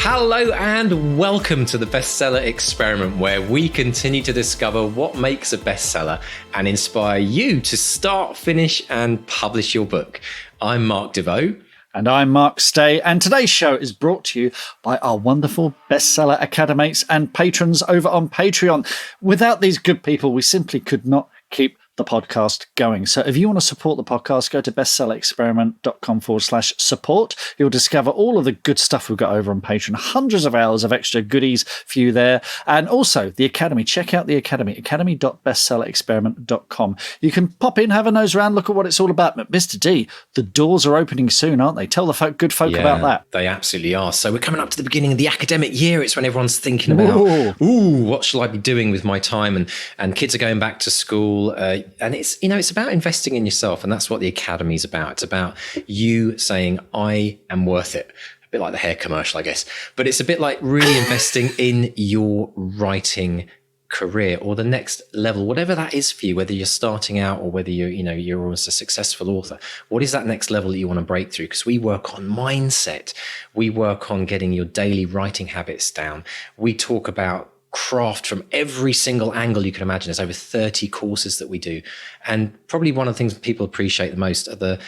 Hello and welcome to the Bestseller Experiment, where we continue to discover what makes a bestseller and inspire you to start, finish and publish your book. I'm Mark DeVoe. And I'm Mark Stay, and today's show is brought to you by our wonderful Bestseller Academates and patrons over on Patreon. Without these good people, we simply could not keep the podcast going. So if you want to support the podcast, go to bestsellerexperiment.com/support. You'll discover all of the good stuff we've got over on Patreon, hundreds of hours of extra goodies for you there. And also the Academy. Check out the Academy, academy.bestsellerexperiment.com. You can pop in, have a nose around, look at what it's all about. But Mr. D, the doors are opening soon, aren't they? Tell the good folk about that. They absolutely are. So we're coming up to the beginning of the academic year. It's when everyone's thinking about, what shall I be doing with my time? And kids are going back to school. And it's about investing in yourself. And that's what the Academy is about. It's about you saying, I am worth it. A bit like the hair commercial, I guess. But it's a bit like really investing in your writing career or the next level, whatever that is for you, whether you're starting out or whether you're almost a successful author. What is that next level that you want to break through? Because we work on mindset. We work on getting your daily writing habits down. We talk about craft from every single angle you can imagine. There's over 30 courses that we do. And probably one of the things that people appreciate the most are the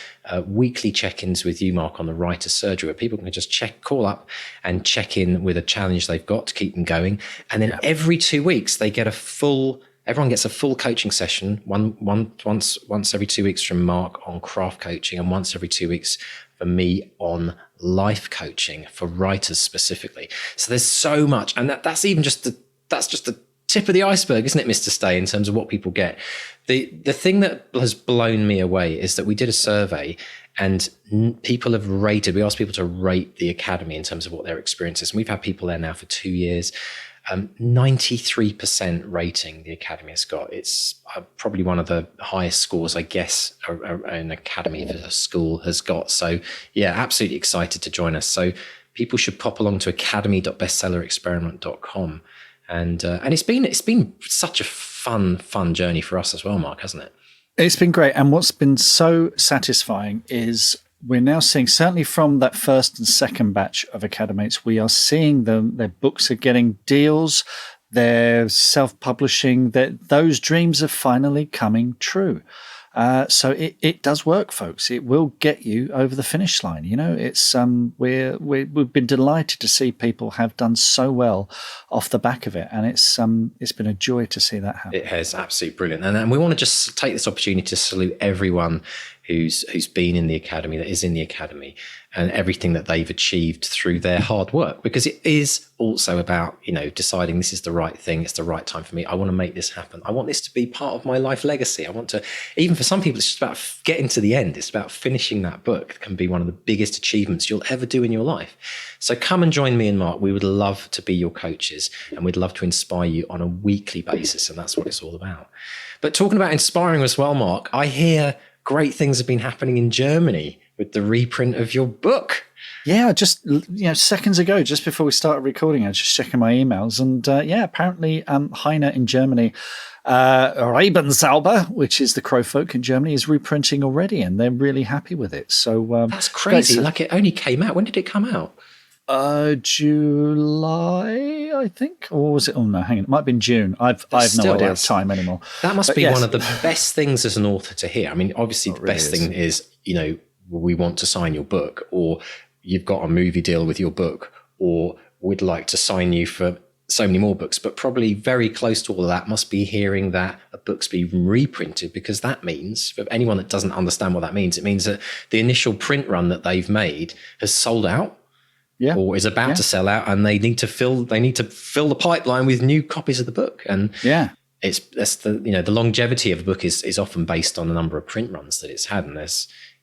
weekly check-ins with you, Mark, on the writer's surgery, where people can just call up and check in with a challenge they've got to keep them going. And then every 2 weeks, they get everyone gets a full coaching session, once every 2 weeks from Mark on craft coaching, and once every 2 weeks for me on life coaching for writers specifically. So there's so much. And that's just the tip of the iceberg, isn't it, Mr. Stay, in terms of what people get. The thing that has blown me away is that we did a survey and people have rated, we asked people to rate the Academy in terms of what their experience is. And we've had people there now for 2 years. 93% rating the Academy has got. It's probably one of the highest scores, I guess, an Academy for a school has got. So yeah, absolutely excited to join us. So people should pop along to academy.bestsellerexperiment.com. And it's been such a fun journey for us as well, Mark, hasn't it? It's been great. And what's been so satisfying is we're now seeing, certainly from that first and second batch of Academates, we are seeing their books are getting deals, they're self-publishing, those dreams are finally coming true. So it does work, folks. It will get you over the finish line. It's we've been delighted to see people have done so well off the back of it, and it's been a joy to see that happen. It has, absolutely brilliant, and we want to just take this opportunity to salute everyone who's been in the Academy, that is in the Academy, and everything that they've achieved through their hard work, because it is also about, deciding this is the right thing. It's the right time for me. I want to make this happen. I want this to be part of my life legacy. I want to, even for some people, it's just about getting to the end. It's about finishing that book. It can be one of the biggest achievements you'll ever do in your life. So come and join me and Mark. We would love to be your coaches, and we'd love to inspire you on a weekly basis. And that's what it's all about. But talking about inspiring as well, Mark, I hear great things have been happening in Germany with the reprint of your book. Yeah, just seconds ago, just before we started recording, I was just checking my emails, and apparently Heine in Germany, Rebensauber, which is the Crowfolk in Germany, is reprinting already, and they're really happy with it. So that's crazy. So, like, it only came out. When did it come out? July, I think, or was it? Oh no, hang on, it might have been June. I've no idea of time anymore. That must be one of the best things as an author to hear. I mean, obviously, the best thing is we want to sign your book, or you've got a movie deal with your book, or we'd like to sign you for so many more books. But probably very close to all of that must be hearing that a book's been reprinted, because that means, for anyone that doesn't understand what that means, it means that the initial print run that they've made has sold out. Yeah. Or is about to sell out, and they need to fill the pipeline with new copies of the book. And that's the longevity of a book is often based on the number of print runs that it's had. And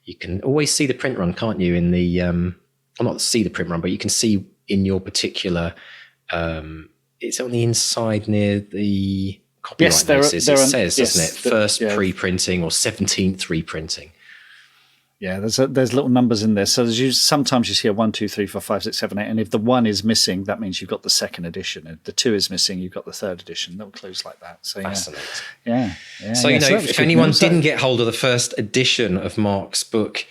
you can always see the print run, can't you? In the not see the print run, but you can see in your particular it's on the inside near the copyright notices. It says, doesn't it? First pre-printing or 17th reprinting. Yeah, there's little numbers in there. So sometimes you see a 1, 2, 3, 4, 5, 6, 7, 8, and if the 1 is missing, that means you've got the second edition. If the 2 is missing, you've got the third edition. Little clues like that. So fascinating. Yeah. So if anyone didn't get hold of the first edition of Mark's book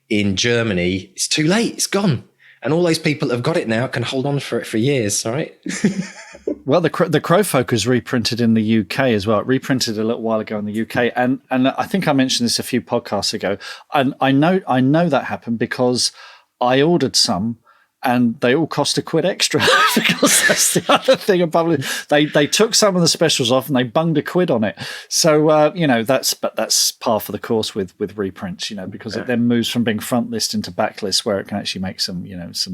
in Germany, it's too late. It's gone. And all those people that have got it now can hold on for it for years, all right? Well, the Crowfolk is reprinted in the UK as well. It reprinted a little while ago in the UK, and I think I mentioned this a few podcasts ago. And I know that happened because I ordered some, and they all cost £1 extra because that's the other thing about it. They took some of the specials off and they bunged £1 on it. So that's par for the course with reprints, because it then moves from being front list into back list, where it can actually make some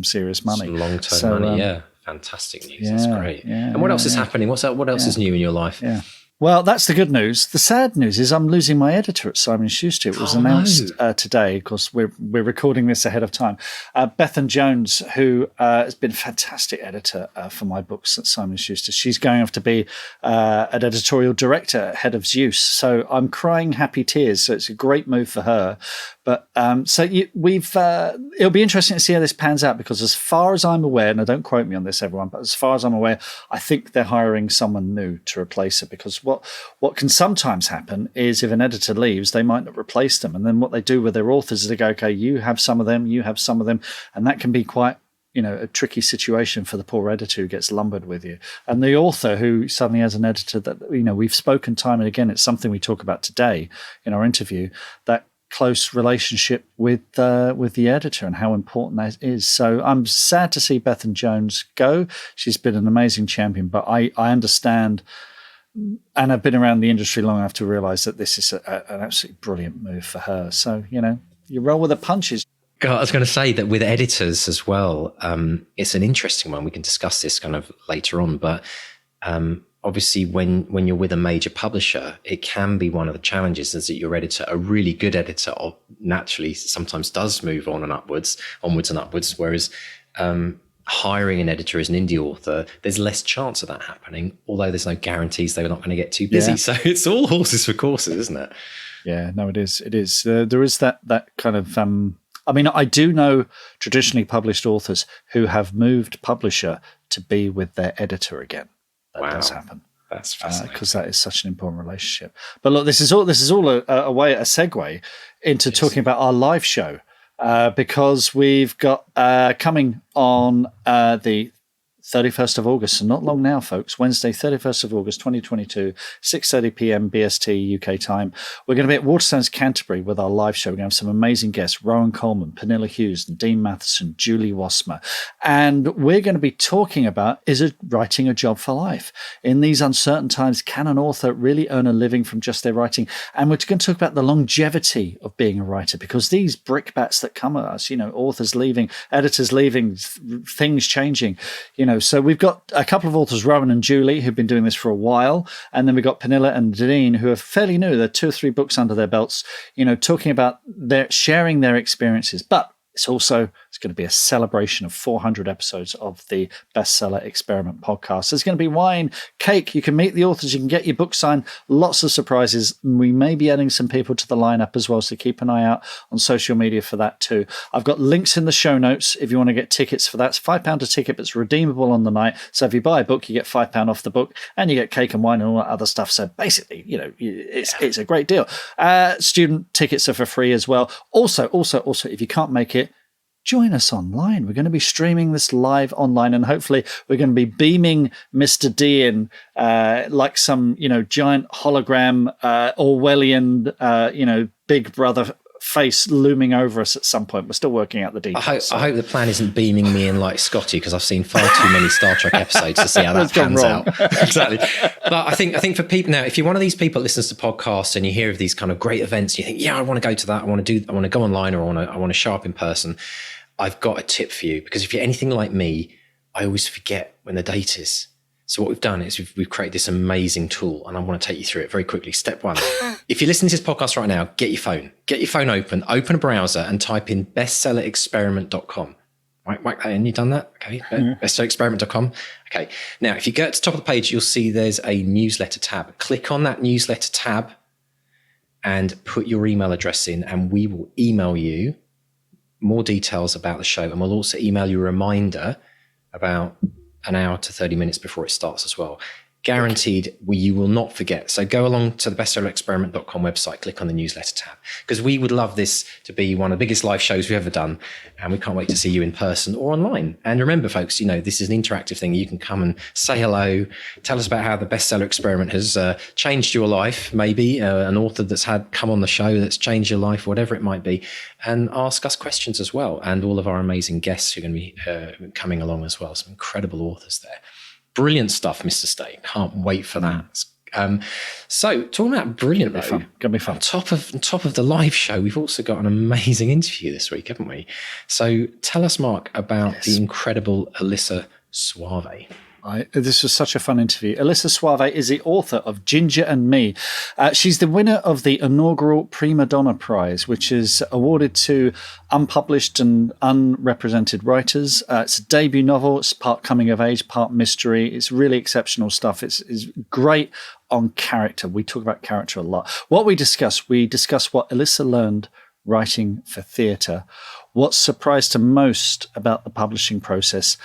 serious money, some long-term money. Yeah, fantastic news. That's great. Yeah, and what else is happening? What else is new in your life? Yeah. Well, that's the good news. The sad news is I'm losing my editor at Simon & Schuster. It was announced today, because we're recording this ahead of time. Bethan Jones, who has been a fantastic editor for my books at Simon & Schuster, she's going off to be an editorial director, head of Zeus. So I'm crying happy tears. So it's a great move for her. But it'll be interesting to see how this pans out, because as far as I'm aware, and don't quote me on this, everyone, but as far as I'm aware, I think they're hiring someone new to replace her, because what can sometimes happen is if an editor leaves, they might not replace them. And then what they do with their authors is they go, okay, you have some of them, you have some of them. And that can be quite, a tricky situation for the poor editor who gets lumbered with you. And the author who suddenly has an editor that, we've spoken time and again, it's something we talk about today in our interview, that close relationship with the editor and how important that is. So I'm sad to see Bethan Jones go. She's been an amazing champion, but I understand, and I've been around the industry long enough to realize that this is an absolutely brilliant move for her. So, you roll with the punches. God, I was going to say that with editors as well, it's an interesting one. We can discuss this kind of later on, but obviously when you're with a major publisher, it can be one of the challenges is that your editor, a really good editor, naturally sometimes does move onwards and upwards, whereas hiring an editor as an indie author, there's less chance of that happening, although there's no guarantees they're not going to get too busy. Yeah. So it's all horses for courses, isn't it? Yeah, no, it is. It is. There is that kind of... I do know traditionally published authors who have moved publisher to be with their editor again. That does happen. That's fascinating. Because that is such an important relationship. But look, this is all a segue into talking about our live show. Because we've got coming on the 31st of August, so not long now, folks, Wednesday, 31st of August, 2022, 6:30 p.m. BST UK time. We're going to be at Waterstones, Canterbury with our live show. We're going to have some amazing guests, Rowan Coleman, Pernille Hughes, Nadine Matheson, Julie Wassmer. And we're going to be talking about, is it writing a job for life? In these uncertain times, can an author really earn a living from just their writing? And we're going to talk about the longevity of being a writer, because these brickbats that come at us, authors leaving, editors leaving, things changing, so we've got a couple of authors, Rowan and Julie, who've been doing this for a while. And then we've got Pernille and Nadine, who are fairly new. They're 2 or 3 books under their belts, talking about sharing their experiences. But it's going to be a celebration of 400 episodes of the Bestseller Experiment podcast. There's going to be wine, cake. You can meet the authors. You can get your book signed. Lots of surprises. We may be adding some people to the lineup as well, so keep an eye out on social media for that too. I've got links in the show notes if you want to get tickets for that. It's £5 a ticket, but it's redeemable on the night. So if you buy a book, you get £5 off the book, and you get cake and wine and all that other stuff. So basically, it's a great deal. Student tickets are for free as well. Also, if you can't make it, join us online. We're going to be streaming this live online, and hopefully we're going to be beaming Mr. D in like some, giant hologram, Orwellian, Big Brother face looming over us at some point. We're still working out the details. I hope the plan isn't beaming me in like Scotty, because I've seen far too many Star Trek episodes to see how that pans out. Exactly. But I think for people now, if you're one of these people that listens to podcasts and you hear of these kind of great events, you think, yeah, I want to go to that. I want to go online, or I want to show up in person. I've got a tip for you, because if you're anything like me, I always forget when the date is. So what we've done is we've created this amazing tool, and I want to take you through it very quickly. Step 1, if you're listening to this podcast right now, get your phone open a browser and type in bestsellerexperiment.com. Right, whack that in. You've done that? Okay, bestsellerexperiment.com. Okay, now if you go to the top of the page, you'll see there's a newsletter tab. Click on that newsletter tab and put your email address in, and we will email you more details about the show, and we'll also email you a reminder about an hour to 30 minutes before it starts as well. Guaranteed, you will not forget. So go along to the bestsellerexperiment.com website, click on the newsletter tab, because we would love this to be one of the biggest live shows we've ever done. And we can't wait to see you in person or online. And remember, folks, this is an interactive thing. You can come and say hello, tell us about how the bestseller experiment has changed your life, maybe an author that's had come on the show that's changed your life, whatever it might be, and ask us questions as well. And all of our amazing guests who are going to be coming along as well. Some incredible authors there. Brilliant stuff, Mr. Stay. Can't wait for that. So talking about brilliant, gonna be fun. On top of the live show, we've also got an amazing interview this week, haven't we? So tell us, Mark, about the incredible Elissa Soave. This was such a fun interview. Elissa Soave is the author of Ginger and Me. She's the winner of the inaugural Primadonna Prize, which is awarded to unpublished and unrepresented writers. It's a debut novel. It's part coming of age, part mystery. It's really exceptional stuff. It's great on character. We talk about character a lot. What we discuss what Elissa learned writing for theatre, what surprised her most about the publishing process,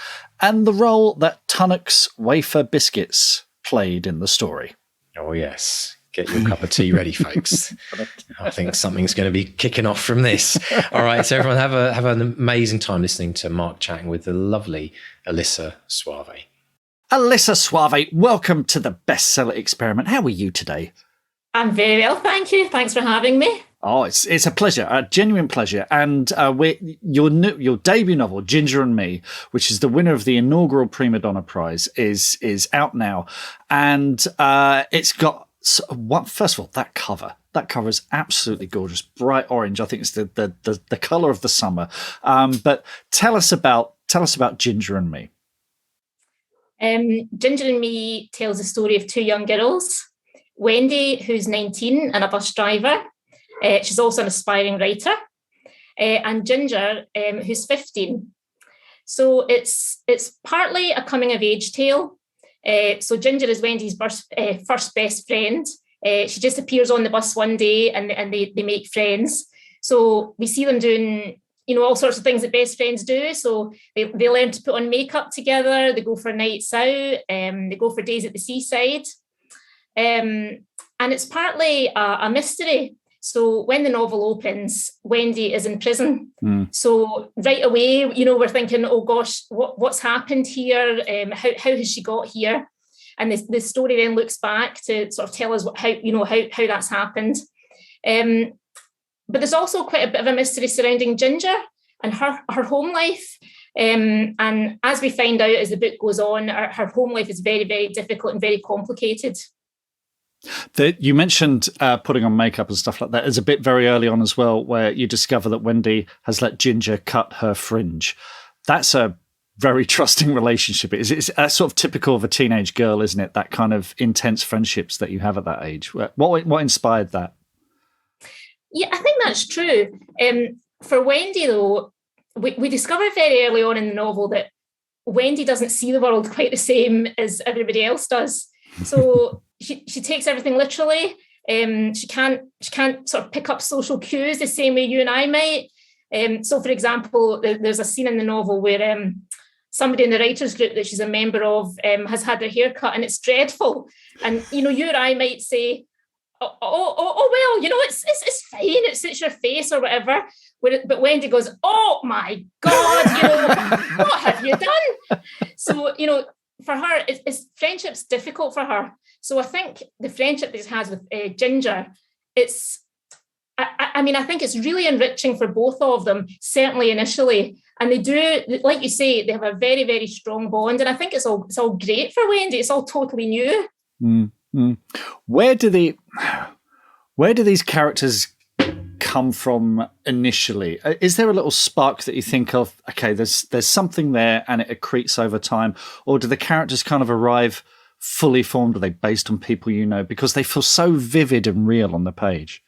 and the role that Tunnocks wafer biscuits played in the story. Oh, yes. Get your cup of tea ready, folks. I think something's going to be kicking off from this. All right, so everyone have an amazing time listening to Mark chatting with the lovely Elissa Soave. Elissa Soave, welcome to the Bestseller Experiment. How are you today? I'm very well, thank you. Thanks for having me. Oh, it's a pleasure, a genuine pleasure. And your debut novel, Ginger and Me, which is the winner of the inaugural Primadonna Prize, is out now. And it's got, first of all, that cover. That cover is absolutely gorgeous, bright orange. I think it's the colour of the summer. But tell us about Ginger and Me. Ginger and Me tells the story of two young girls. Wendy, who's 19 and a bus driver. She's also an aspiring writer. And Ginger, who's 15. So it's partly a coming-of-age tale. So Ginger is Wendy's first best friend. She just appears on the bus one day and they make friends. So we see them doing all sorts of things that best friends do. So they learn to put on makeup together. They go for nights out. They go for days at the seaside. And it's partly a mystery. So when the novel opens, Wendy is in prison. So right away, we're thinking, oh gosh, what's happened here? How has she got here? And the story then looks back to sort of tell us how that's happened. But there's also quite a bit of a mystery surrounding Ginger and her home life. And as we find out as the book goes on, her home life is very, very difficult and very complicated. You mentioned putting on makeup and stuff like that. There's a bit very early on as well where you discover that Wendy has let Ginger cut her fringe. That's a very trusting relationship. It's sort of typical of a teenage girl, isn't it? That kind of intense friendships that you have at that age. What inspired that? Yeah, I think that's true. For Wendy, though, we discovered very early on in the novel that Wendy doesn't see the world quite the same as everybody else does. So she takes everything literally. She can't sort of pick up social cues the same way you and I might. So, for example, there's a scene in the novel where somebody in the writers group that she's a member of has had their hair cut and it's dreadful. And you or I might say, oh well, it's fine. It suits your face or whatever. But Wendy goes, oh my God, what have you done? So, for her, friendship's difficult for her. So I think the friendship that she has with Ginger, I think it's really enriching for both of them, certainly initially. And they do, like you say, they have a very, very strong bond. And I think it's all great for Wendy. It's all totally new. Mm-hmm. Where do these characters come from initially? Is there a little spark that you think of, okay, there's something there and it accretes over time? Or do the characters kind of arrive fully formed? Are they based on people because they feel so vivid and real on the page?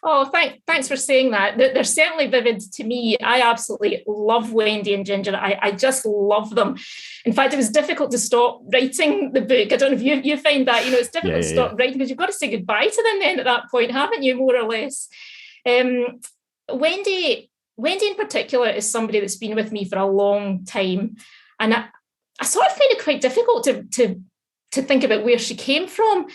Oh, thanks for saying that. They're certainly vivid to me. I absolutely love Wendy and Ginger. I just love them. In fact, it was difficult to stop writing the book. I don't know if you find that, it's difficult to stop writing because you've got to say goodbye to them then at that point, haven't you, more or less? Wendy in particular is somebody that's been with me for a long time. And I sort of find it quite difficult to to think about where she came from.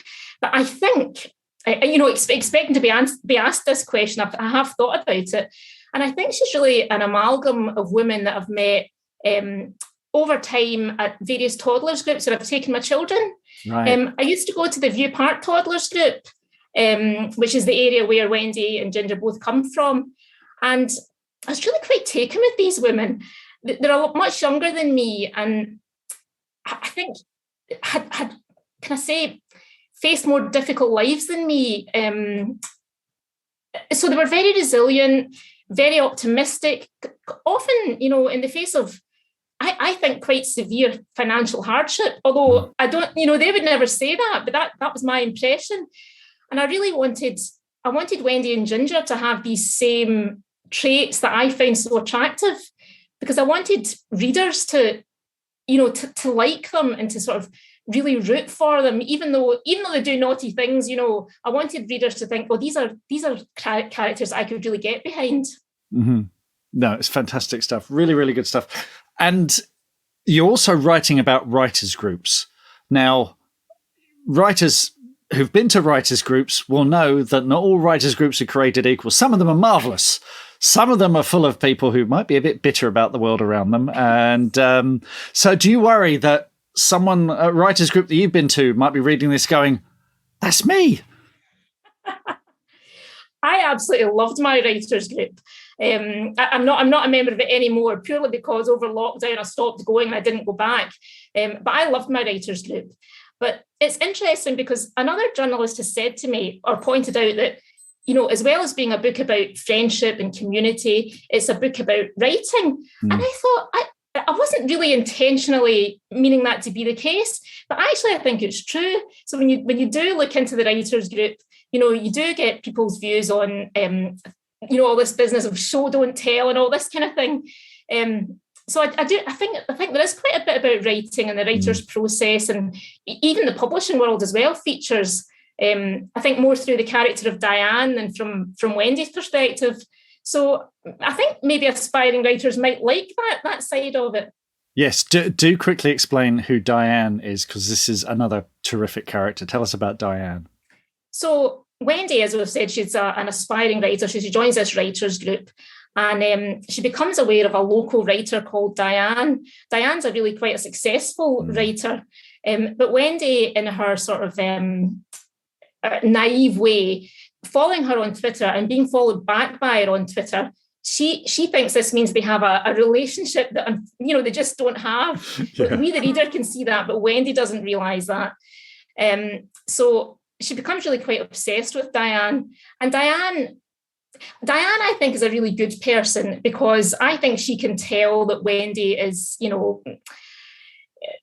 But I think, expecting to be asked this question, I have thought about it. And I think she's really an amalgam of women that I've met over time at various toddlers groups that I've taken my children. Right. I used to go to the View Park toddlers group, which is the area where Wendy and Ginger both come from. And I was really quite taken with these women. They're a lot much younger than me, and I think had can I say, faced more difficult lives than me. So they were very resilient, very optimistic, often, in the face of, I think, quite severe financial hardship, although I don't, they would never say that, but that was my impression. And I really wanted Wendy and Ginger to have these same traits that I find so attractive, because I wanted readers to like them and to sort of really root for them, even though they do naughty things. I wanted readers to think, oh, these are characters I could really get behind. Mm-hmm. No, it's fantastic stuff. Really, really good stuff. And you're also writing about writers' groups. Now, writers who've been to writers' groups will know that not all writers' groups are created equal. Some of them are marvellous. Some of them are full of people who might be a bit bitter about the world around them. And so do you worry that someone, a writers' group that you've been to, might be reading this going, that's me? I absolutely loved my writers' group. I'm not a member of it anymore, purely because over lockdown I stopped going and I didn't go back. But I loved my writers' group. But it's interesting because another journalist has said to me, or pointed out, that as well as being a book about friendship and community, it's a book about writing. And I thought I wasn't really intentionally meaning that to be the case, but actually I think it's true. So when you do look into the writers' group, you do get people's views on all this business of show don't tell and all this kind of thing. So I think there is quite a bit about writing and the writer's process, and even the publishing world as well features. I think more through the character of Diane than from Wendy's perspective. So I think maybe aspiring writers might like that side of it. Yes, do quickly explain who Diane is, because this is another terrific character. Tell us about Diane. So Wendy, as we've said, she's an aspiring writer. She joins this writers group, and she becomes aware of a local writer called Diane. Diane's a really quite a successful writer, but Wendy, in her sort of naive way, following her on Twitter and being followed back by her on Twitter, she thinks this means they have a relationship that they just don't have. Yeah. We, the reader, can see that, but Wendy doesn't realise that. So she becomes really quite obsessed with Diane. And Diane, I think, is a really good person, because I think she can tell that Wendy is,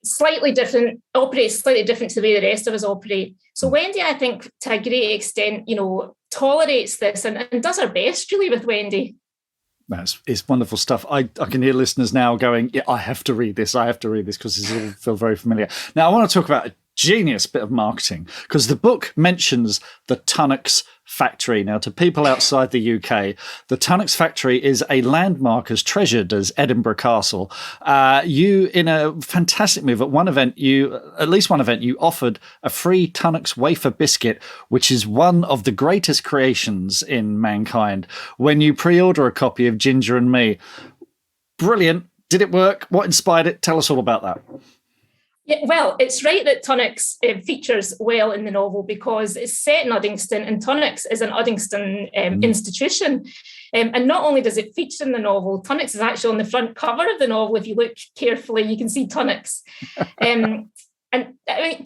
slightly different, operates slightly different to the way the rest of us operate. So Wendy, I think, to a great extent, tolerates this and does her best, really, with Wendy. It's wonderful stuff. I can hear listeners now going, yeah, I have to read this, because this all feel very familiar. Now, I want to talk about a genius bit of marketing, because the book mentions the Tonics Factory. Now, to people outside the UK, the Tonics Factory is a landmark as treasured as Edinburgh Castle. You, in a fantastic move, at least one event, you offered a free Tunnocks wafer biscuit, which is one of the greatest creations in mankind, when you pre-order a copy of Ginger and Me. Brilliant. Did it work? What inspired it? Tell us all about that. Yeah, well, it's right that Tunnocks features well in the novel, because it's set in Uddingston, and Tunnocks is an Uddingston institution. And not only does it feature in the novel, Tunnocks is actually on the front cover of the novel. If you look carefully, you can see Tunnocks. And I mean,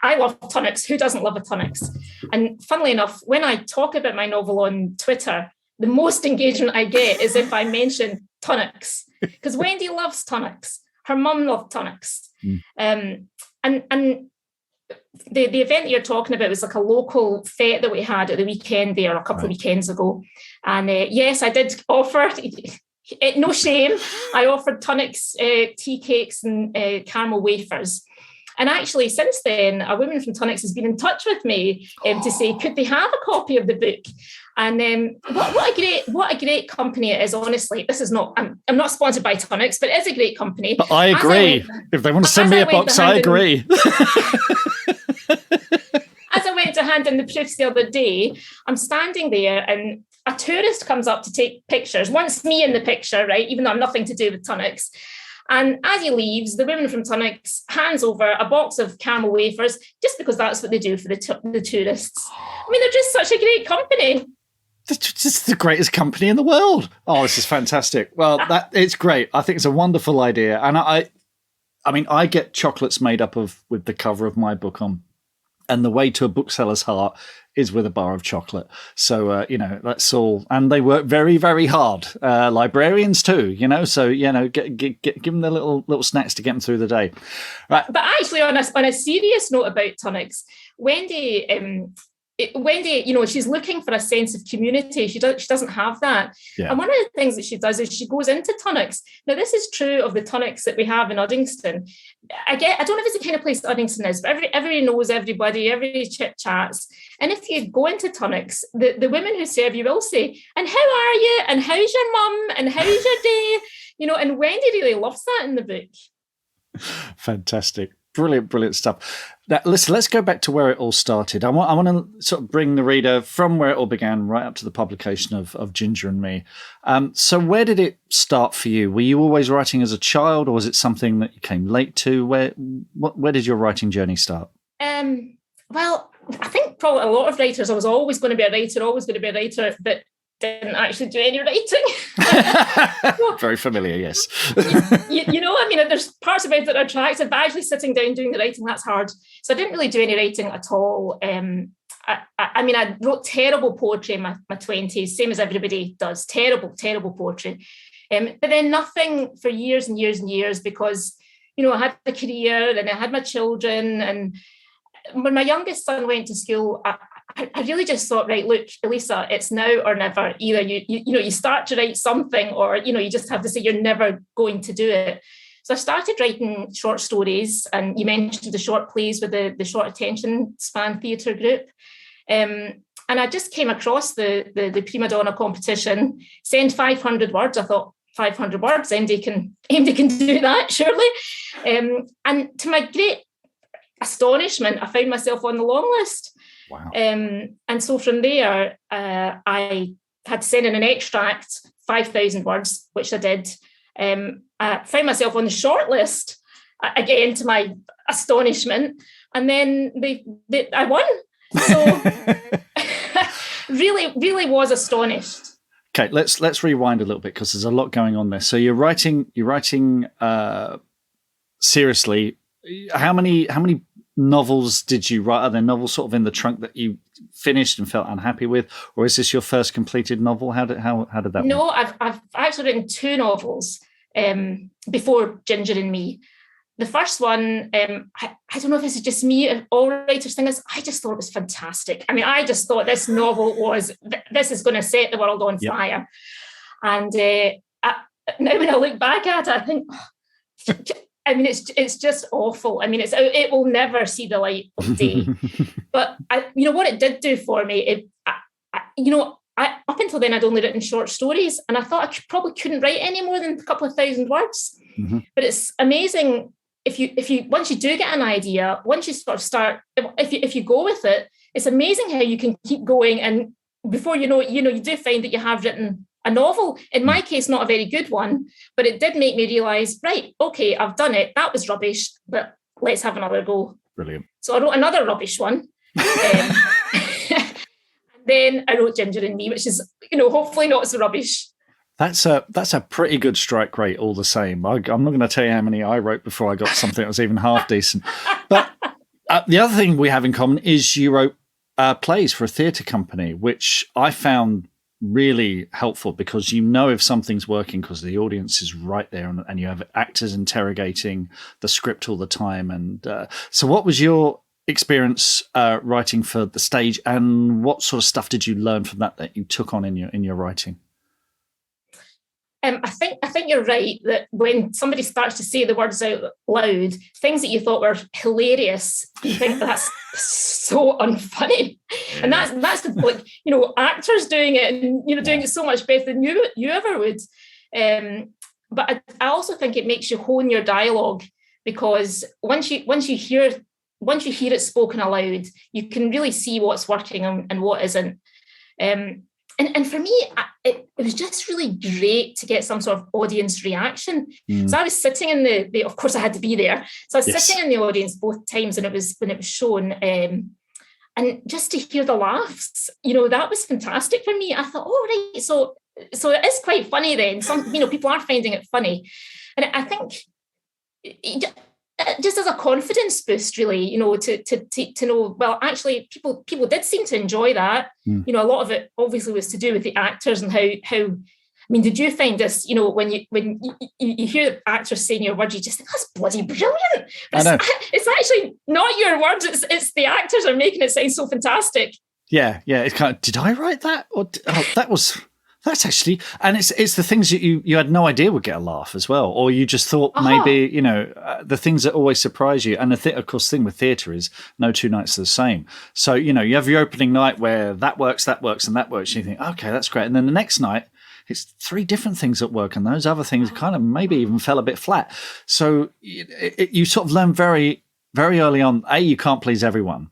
I love Tunnocks. Who doesn't love a Tunnocks? And funnily enough, when I talk about my novel on Twitter, the most engagement I get is if I mention Tunnocks, because Wendy loves Tunnocks. Her mum loved Tunnocks. And the event that you're talking about was like a local fete that we had at the weekend there a couple of weekends ago. And yes, I did offer, no shame, I offered Tunnocks tea cakes and caramel wafers. And actually, since then, a woman from Tunnocks has been in touch with me to say, could they have a copy of the book? And what a great company it is. Honestly, this is not. I'm not sponsored by Tonics, but it's a great company. But I agree. If they want to send me a box, I agree. As I went to hand in the proofs the other day, I'm standing there and a tourist comes up to take pictures, wants me in the picture, right? Even though I'm nothing to do with Tunnocks. And as he leaves, the woman from Tunnocks hands over a box of caramel wafers, just because that's what they do for the tourists. I mean, they're just such a great company. It's just the greatest company in the world. Oh, this is fantastic. Well, it's great. I think it's a wonderful idea. And I mean, I get chocolates made up of with the cover of my book on. And the way to a bookseller's heart is with a bar of chocolate. So, that's all. And they work very, very hard. Librarians too, So, give them the little snacks to get them through the day. Right. But actually, on a serious note about Tunnocks, Wendy, she's looking for a sense of community. She doesn't have that. Yeah. And one of the things that she does is she goes into Tunnocks. Now, this is true of the Tunnocks that we have in Uddingston. I don't know if it's the kind of place that Uddingston is, but everybody knows everybody, everybody chit-chats. And if you go into Tunnocks, the women who serve you will say, and how are you? And how's your mum? And how's your day? And Wendy really loves that in the book. Fantastic. Brilliant stuff. Now, listen, let's go back to where it all started. I want to sort of bring the reader from where it all began right up to the publication of Ginger and Me. So where did it start for you? Were you always writing as a child, or was it something that you came late to? Where did your writing journey start? Well, I think probably a lot of writers, I was always going to be a writer, but didn't actually do any writing. Very familiar, yes. There's parts about it that are attractive, but actually sitting down doing the writing, that's hard. So I didn't really do any writing at all. I wrote terrible poetry in my 20s, same as everybody does, terrible poetry. But then nothing for years and years and years because, I had a career and I had my children. And when my youngest son went to school, I really just thought, right, look, Elissa, it's now or never. Either you start to write something or, you just have to say you're never going to do it. So I started writing short stories, and you mentioned the short plays with the short attention span theatre group. And I just came across the Primadonna competition, send 500 words. I thought, 500 words, MD can do that, surely. And to my great astonishment, I found myself on the long list. Wow. And so from there, I had to send in an extract, 5,000 words, which I did. I found myself on the short list, again, to my astonishment. And then I won. So really was astonished. Okay, let's rewind a little bit because there's a lot going on there. So you're writing seriously. How many novels did you write? Are there novels sort of in the trunk that you finished and felt unhappy with, or is this your first completed novel? How did that work? No, I've actually written 2 novels before Ginger and Me. The first one, I don't know if this is just me, all writers think this, I just thought it was fantastic. I mean, I just thought this novel this is going to set the world on fire. And now when I look back at it, I think, it's just awful. I mean, it will never see the light of day. But what it did do for me, up until then I'd only written short stories, and I thought I probably couldn't write any more than a couple of thousand words. Mm-hmm. But it's amazing if you once you do get an idea, once you sort of start, if you go with it, it's amazing how you can keep going, and before you know it, you do find that you have written a novel. In my case, not a very good one, but it did make me realise, right, okay, I've done it. That was rubbish, but let's have another go. Brilliant. So I wrote another rubbish one. And then I wrote Ginger and Me, which is, hopefully not so rubbish. That's a pretty good strike rate all the same. I'm not going to tell you how many I wrote before I got something that was even half decent. But the other thing we have in common is you wrote plays for a theatre company, which I found really helpful because if something's working because the audience is right there and you have actors interrogating the script all the time. And so what was your experience writing for the stage, and what sort of stuff did you learn from that you took on in your writing? I think you're right that when somebody starts to say the words out loud, things that you thought were hilarious, you think that's so unfunny, and that's like, you know, actors doing it, and you know, doing it so much better than you ever would. But I also think it makes you hone your dialogue, because once you hear it spoken aloud, you can really see what's working and what isn't. And for me, it was just really great to get some sort of audience reaction. So I was sitting in the of course I had to be there. So I was sitting in the audience both times when it was shown. And just to hear the laughs, you know, that was fantastic for me. I thought, oh, right, so it is quite funny then. Some, you know, people are finding it funny. And I think just as a confidence boost, really, you know, to know, well, actually, people did seem to enjoy that. You know, a lot of it obviously was to do with the actors and how. I mean, did you find this? You know, when you hear actors saying your words, you just think that's bloody brilliant. I know. It's actually not your words; it's the actors are making it sound so fantastic. Yeah. It's kind of, did I write that? Or that's actually, and it's the things that you had no idea would get a laugh as well, or you just thought maybe, you know, the things that always surprise you. And of course, the thing with theatre is no two nights are the same. So, you know, you have your opening night where that works, and that works. And you think, okay, that's great. And then the next night, it's 3 different things that work, and those other things kind of maybe even fell a bit flat. So you sort of learn very, very early on, you can't please everyone.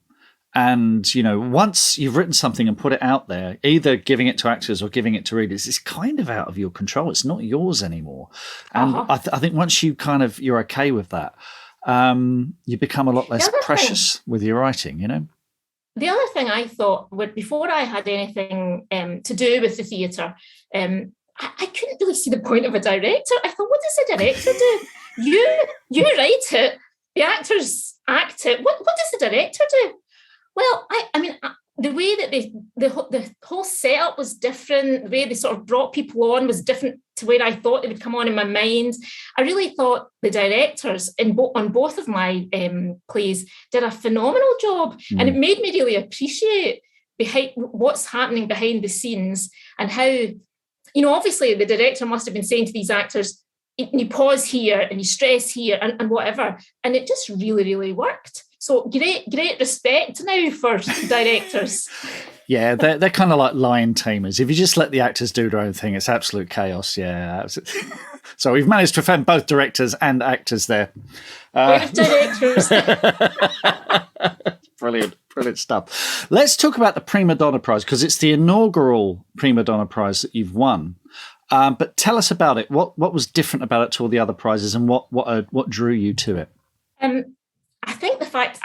And, you know, once you've written something and put it out there, either giving it to actors or giving it to readers, it's kind of out of your control. It's not yours anymore. And I think once you're okay with that, you become a lot less precious with your writing, you know? The other thing I thought, before I had anything to do with the theatre, I couldn't really see the point of a director. I thought, what does a director do? You write it, the actors act it. What does the director do? Well, I mean, the way that the whole setup was different, the way they sort of brought people on was different to where I thought they would come on in my mind. I really thought the directors on both of my plays did a phenomenal job, and it made me really appreciate what's happening behind the scenes, and how, you know, obviously the director must have been saying to these actors, you pause here and you stress here and whatever, and it just really, really worked. So great respect now for directors. Yeah, they're kind of like lion tamers. If you just let the actors do their own thing, it's absolute chaos. Yeah. So we've managed to offend both directors and actors there. Directors. Brilliant stuff. Let's talk about the Primadonna Prize, because it's the inaugural Primadonna Prize that you've won. But tell us about it. What was different about it to all the other prizes, and what drew you to it? I think the fact,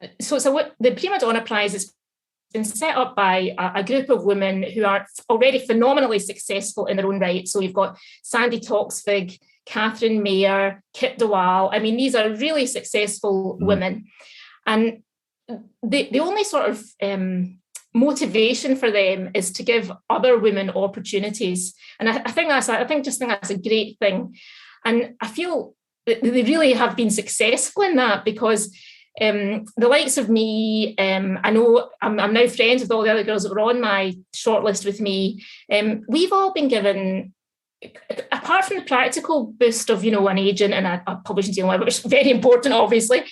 the Primadonna Prize has been set up by a group of women who are already phenomenally successful in their own right. So you've got Sandy Toksvig, Catherine Mayer, Kit DeWall. I mean, these are really successful women. And the only sort of motivation for them is to give other women opportunities. And I think that's a great thing. And I feel they really have been successful in that, because the likes of me, I know I'm now friends with all the other girls that were on my shortlist with me. We've all been given, apart from the practical boost of, you know, an agent and a publishing deal, which is very important, obviously,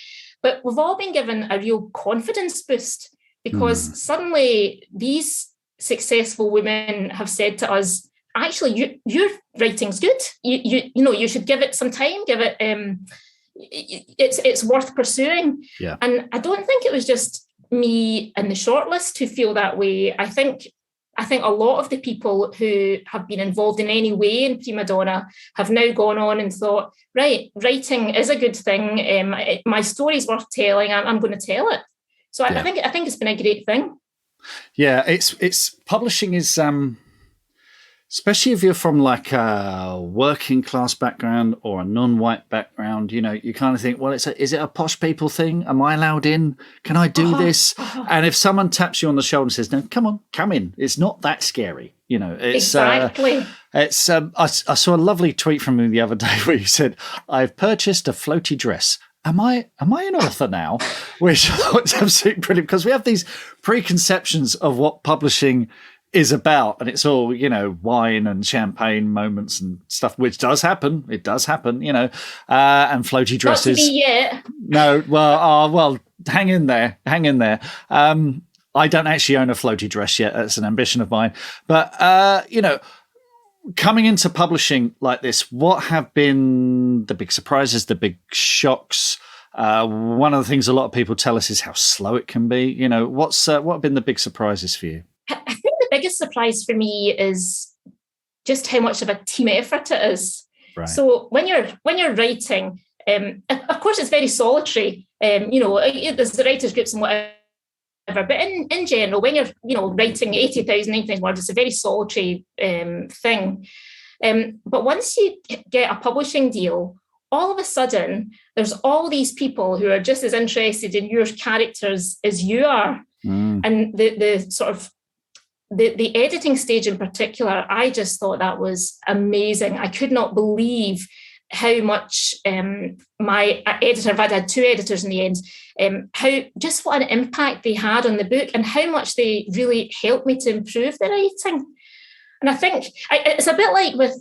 but we've all been given a real confidence boost, because suddenly these successful women have said to us, actually, your writing's good. You know, you should give it some time. Give it. It's worth pursuing. Yeah. And I don't think it was just me and the shortlist who feel that way. I think a lot of the people who have been involved in any way in Primadonna have now gone on and thought, right, writing is a good thing. My story's worth telling. I'm going to tell it. So I think it's been a great thing. Yeah, it's publishing is. Especially if you're from like a working class background or a non-white background, you know, you kind of think, well, is it a posh people thing? Am I allowed in? Can I do this? And if someone taps you on the shoulder and says, no, come in. It's not that scary. You know, it's exactly. I saw a lovely tweet from you the other day where you said, I've purchased a floaty dress. Am I an author now? Which I thought was absolutely brilliant, because we have these preconceptions of what publishing is about, and it's all, wine and champagne moments and stuff, which does happen. It does happen, and floaty dresses. Not to me yet. No, well, hang in there. I don't actually own a floaty dress yet. That's an ambition of mine. But, coming into publishing like this, what have been the big surprises, the big shocks? One of the things a lot of people tell us is how slow it can be. What have been the big surprises for you? I think the biggest surprise for me is just how much of a team effort it is. Right. So when you're writing, of course it's very solitary. There's the writers groups and whatever. But in general, when you're writing 80,000, 90,000 words, it's a very solitary thing. But once you get a publishing deal, all of a sudden there's all these people who are just as interested in your characters as you are. And the sort of the editing stage in particular, I just thought that was amazing. I could not believe how much my editor, in fact I had two editors in the end, what an impact they had on the book and how much they really helped me to improve the writing. And I think it's a bit like with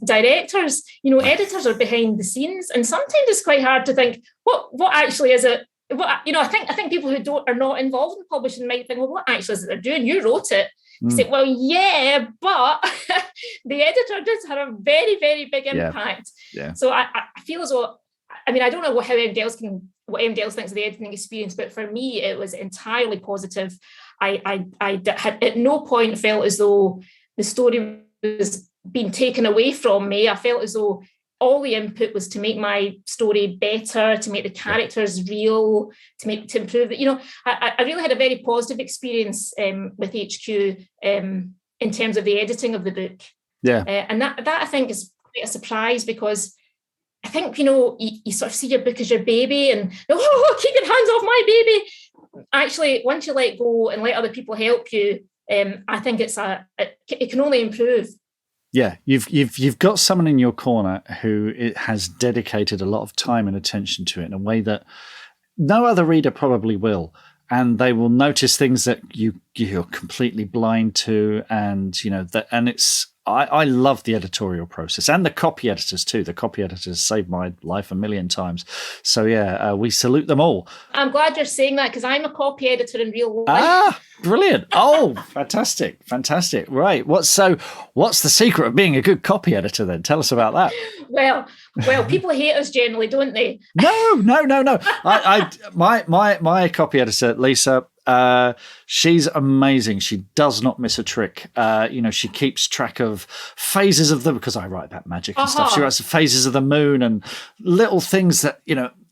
directors, editors are behind the scenes, and sometimes it's quite hard to think what actually is it. I think people who are not involved in publishing might think, well, what actually is it they're doing? You wrote it. You say, well, yeah, but the editor does have a very, very big impact. Yeah. So I feel as though, I don't know what MD else thinks of the editing experience, but for me, it was entirely positive. I had at no point felt as though the story was being taken away from me. I felt as though all the input was to make my story better, to make the characters real, to improve it. I really had a very positive experience with HQ in terms of the editing of the book. Yeah, and that I think is quite a surprise, because I think you sort of see your book as your baby, and keep your hands off my baby. Actually, once you let go and let other people help you, I think it can only improve. Yeah, you've got someone in your corner who has dedicated a lot of time and attention to it in a way that no other reader probably will, and they will notice things that you're completely blind to, and it's. I love the editorial process and the copy editors too. The copy editors saved my life a million times. So yeah, we salute them all. I'm glad you're saying that, because I'm a copy editor in real life. Ah, brilliant. Oh, fantastic. Right. What's the secret of being a good copy editor then? Tell us about that. Well, people hate us generally, don't they? No. My copy editor, Lisa, she's amazing. She does not miss a trick. She keeps track of phases of them, because I write about magic and stuff. She writes the phases of the moon and little things that,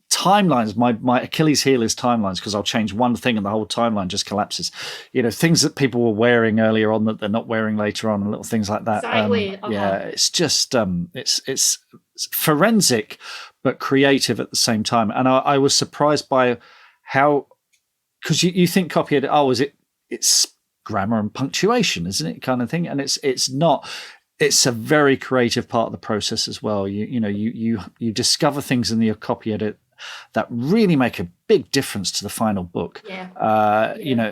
timelines. My Achilles heel is timelines, because I'll change one thing and the whole timeline just collapses. Things that people were wearing earlier on that they're not wearing later on, and little things like that. Exactly. Yeah, it's just it's forensic but creative at the same time. And I was surprised by how, because you think copy edit, it's grammar and punctuation, isn't it, kind of thing? And it's not. It's a very creative part of the process as well. You discover things in the copy edit that really make a big difference to the final book. Yeah.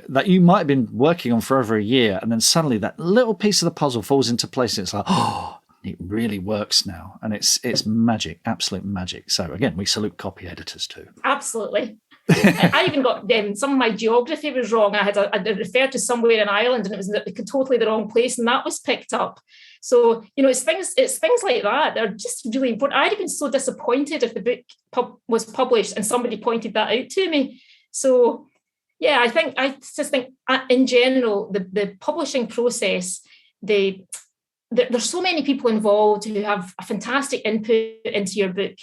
That you might have been working on for over a year, and then suddenly that little piece of the puzzle falls into place, and it's like, it really works now, and it's magic, absolute magic. So again, we salute copy editors too. Absolutely. I even got some of my geography was wrong. I referred to somewhere in Ireland, and it was totally the wrong place, and that was picked up. So it's things like that. They're just really important. I'd have been so disappointed if the book was published and somebody pointed that out to me. So yeah, I just think in general the publishing process, there's so many people involved who have a fantastic input into your book,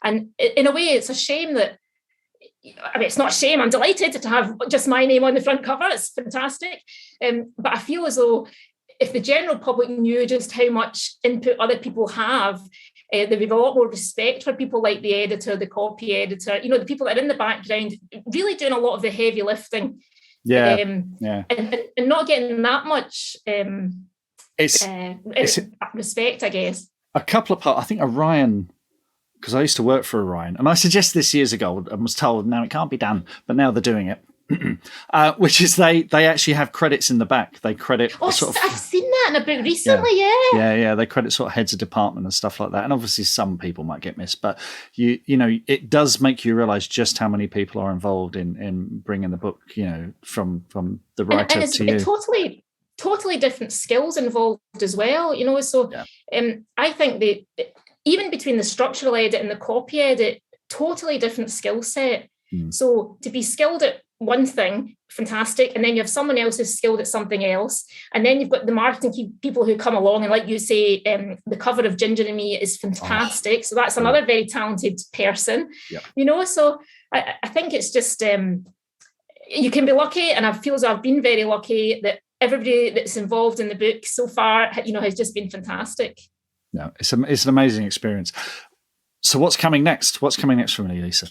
and in a way, it's a shame that. It's not a shame. I'm delighted to have just my name on the front cover. It's fantastic. But I feel as though if the general public knew just how much input other people have, there'd be a lot more respect for people like the editor, the copy editor, the people that are in the background, really doing a lot of the heavy lifting. Yeah. And not getting that much respect, I guess. A couple of parts. I think Orion, because I used to work for Orion, and I suggested this years ago and was told, no, it can't be done, but now they're doing it. which is they actually have credits in the back. They credit I've seen that in a book recently. Yeah. They credit sort of heads of department and stuff like that. And obviously, some people might get missed, but you know, it does make you realise just how many people are involved in bringing the book. You know, from the writer and to you. Totally different skills involved as well. You know, so I think even between the structural edit and the copy edit, totally different skill set. So to be skilled at one thing, fantastic, and then you have someone else who's skilled at something else, and then you've got the marketing people who come along, and like you say, the cover of Ginger and Me is fantastic. So that's another very talented person. You know, so I think it's just you can be lucky, and I feel as though I've been very lucky that everybody that's involved in the book so far, you know, has just been fantastic. No, it's an amazing experience. So what's coming next? What's coming next from Elissa?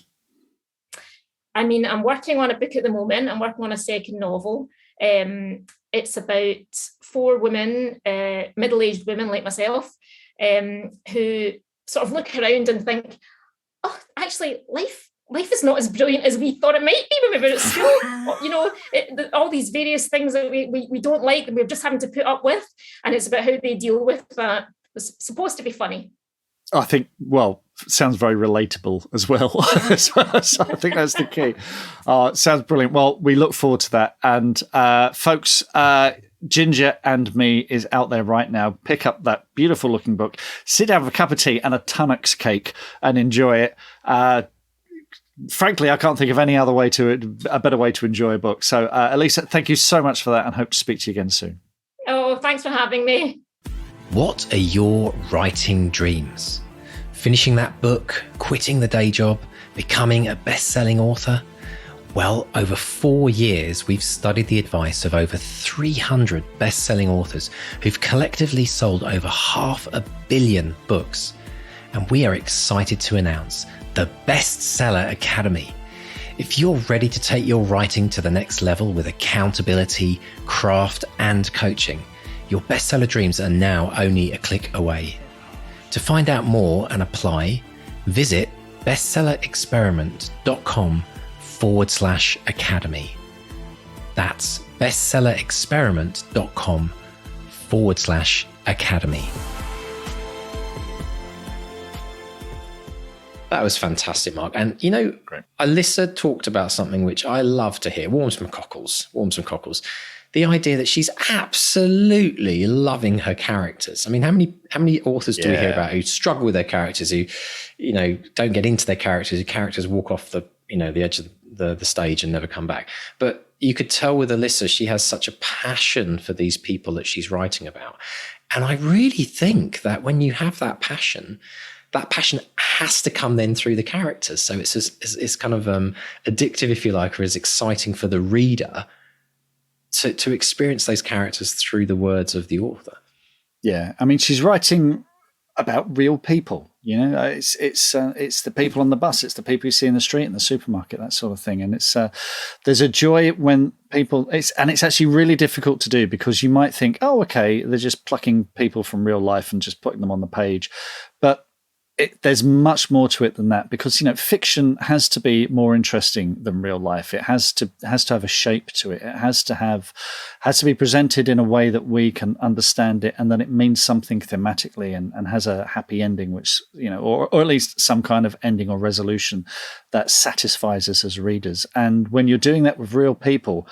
I mean, I'm working on a book at the moment. I'm working on a second novel. It's about 4 women, middle-aged women like myself, who sort of look around and think, oh, actually, life is not as brilliant as we thought it might be when we were at school. You know, all these various things that we don't like and we're just having to put up with. And it's about how they deal with that. It's supposed to be funny. I think, well, sounds very relatable as well. So I think that's the key. It sounds brilliant. Well, we look forward to that. And folks, Ginger and Me is out there right now. Pick up that beautiful looking book, sit down with a cup of tea and a Tunnocks cake and enjoy it. Frankly, I can't think of any other way a better way to enjoy a book. So, Elissa, thank you so much for that and hope to speak to you again soon. Oh, thanks for having me. What are your writing dreams? Finishing that book, quitting the day job, becoming a best-selling author? Well, over 4 years, we've studied the advice of over 300 best-selling authors who've collectively sold over 500 million books. And we are excited to announce the Bestseller Academy. If you're ready to take your writing to the next level with accountability, craft, and coaching, your bestseller dreams are now only a click away. To find out more and apply, visit bestsellerexperiment.com/academy. That's bestsellerexperiment.com/academy. That was fantastic, Mark. And, you know, Great. Elissa talked about something which I love to hear. Warms my cockles. The idea that she's absolutely loving her characters. I mean, how many authors do we hear about who struggle with their characters, who, you know, don't get into their characters, whose characters walk off the edge of the stage and never come back. But you could tell with Elissa, she has such a passion for these people that she's writing about. And I really think that when you have that passion has to come then through the characters. So it's kind of addictive, if you like, or is exciting for the reader to experience those characters through the words of the author. Yeah, I mean, she's writing about real people. You know, it's the people on the bus, it's the people you see in the street, in the supermarket, that sort of thing. And it's there's a joy when people. It's actually really difficult to do because you might think, oh, okay, they're just plucking people from real life and just putting them on the page, but there's much more to it than that because, you know, fiction has to be more interesting than real life. It has to have a shape to it. It has to be presented in a way that we can understand it and that it means something thematically and has a happy ending, which, you know, or at least some kind of ending or resolution that satisfies us as readers. And when you're doing that with real people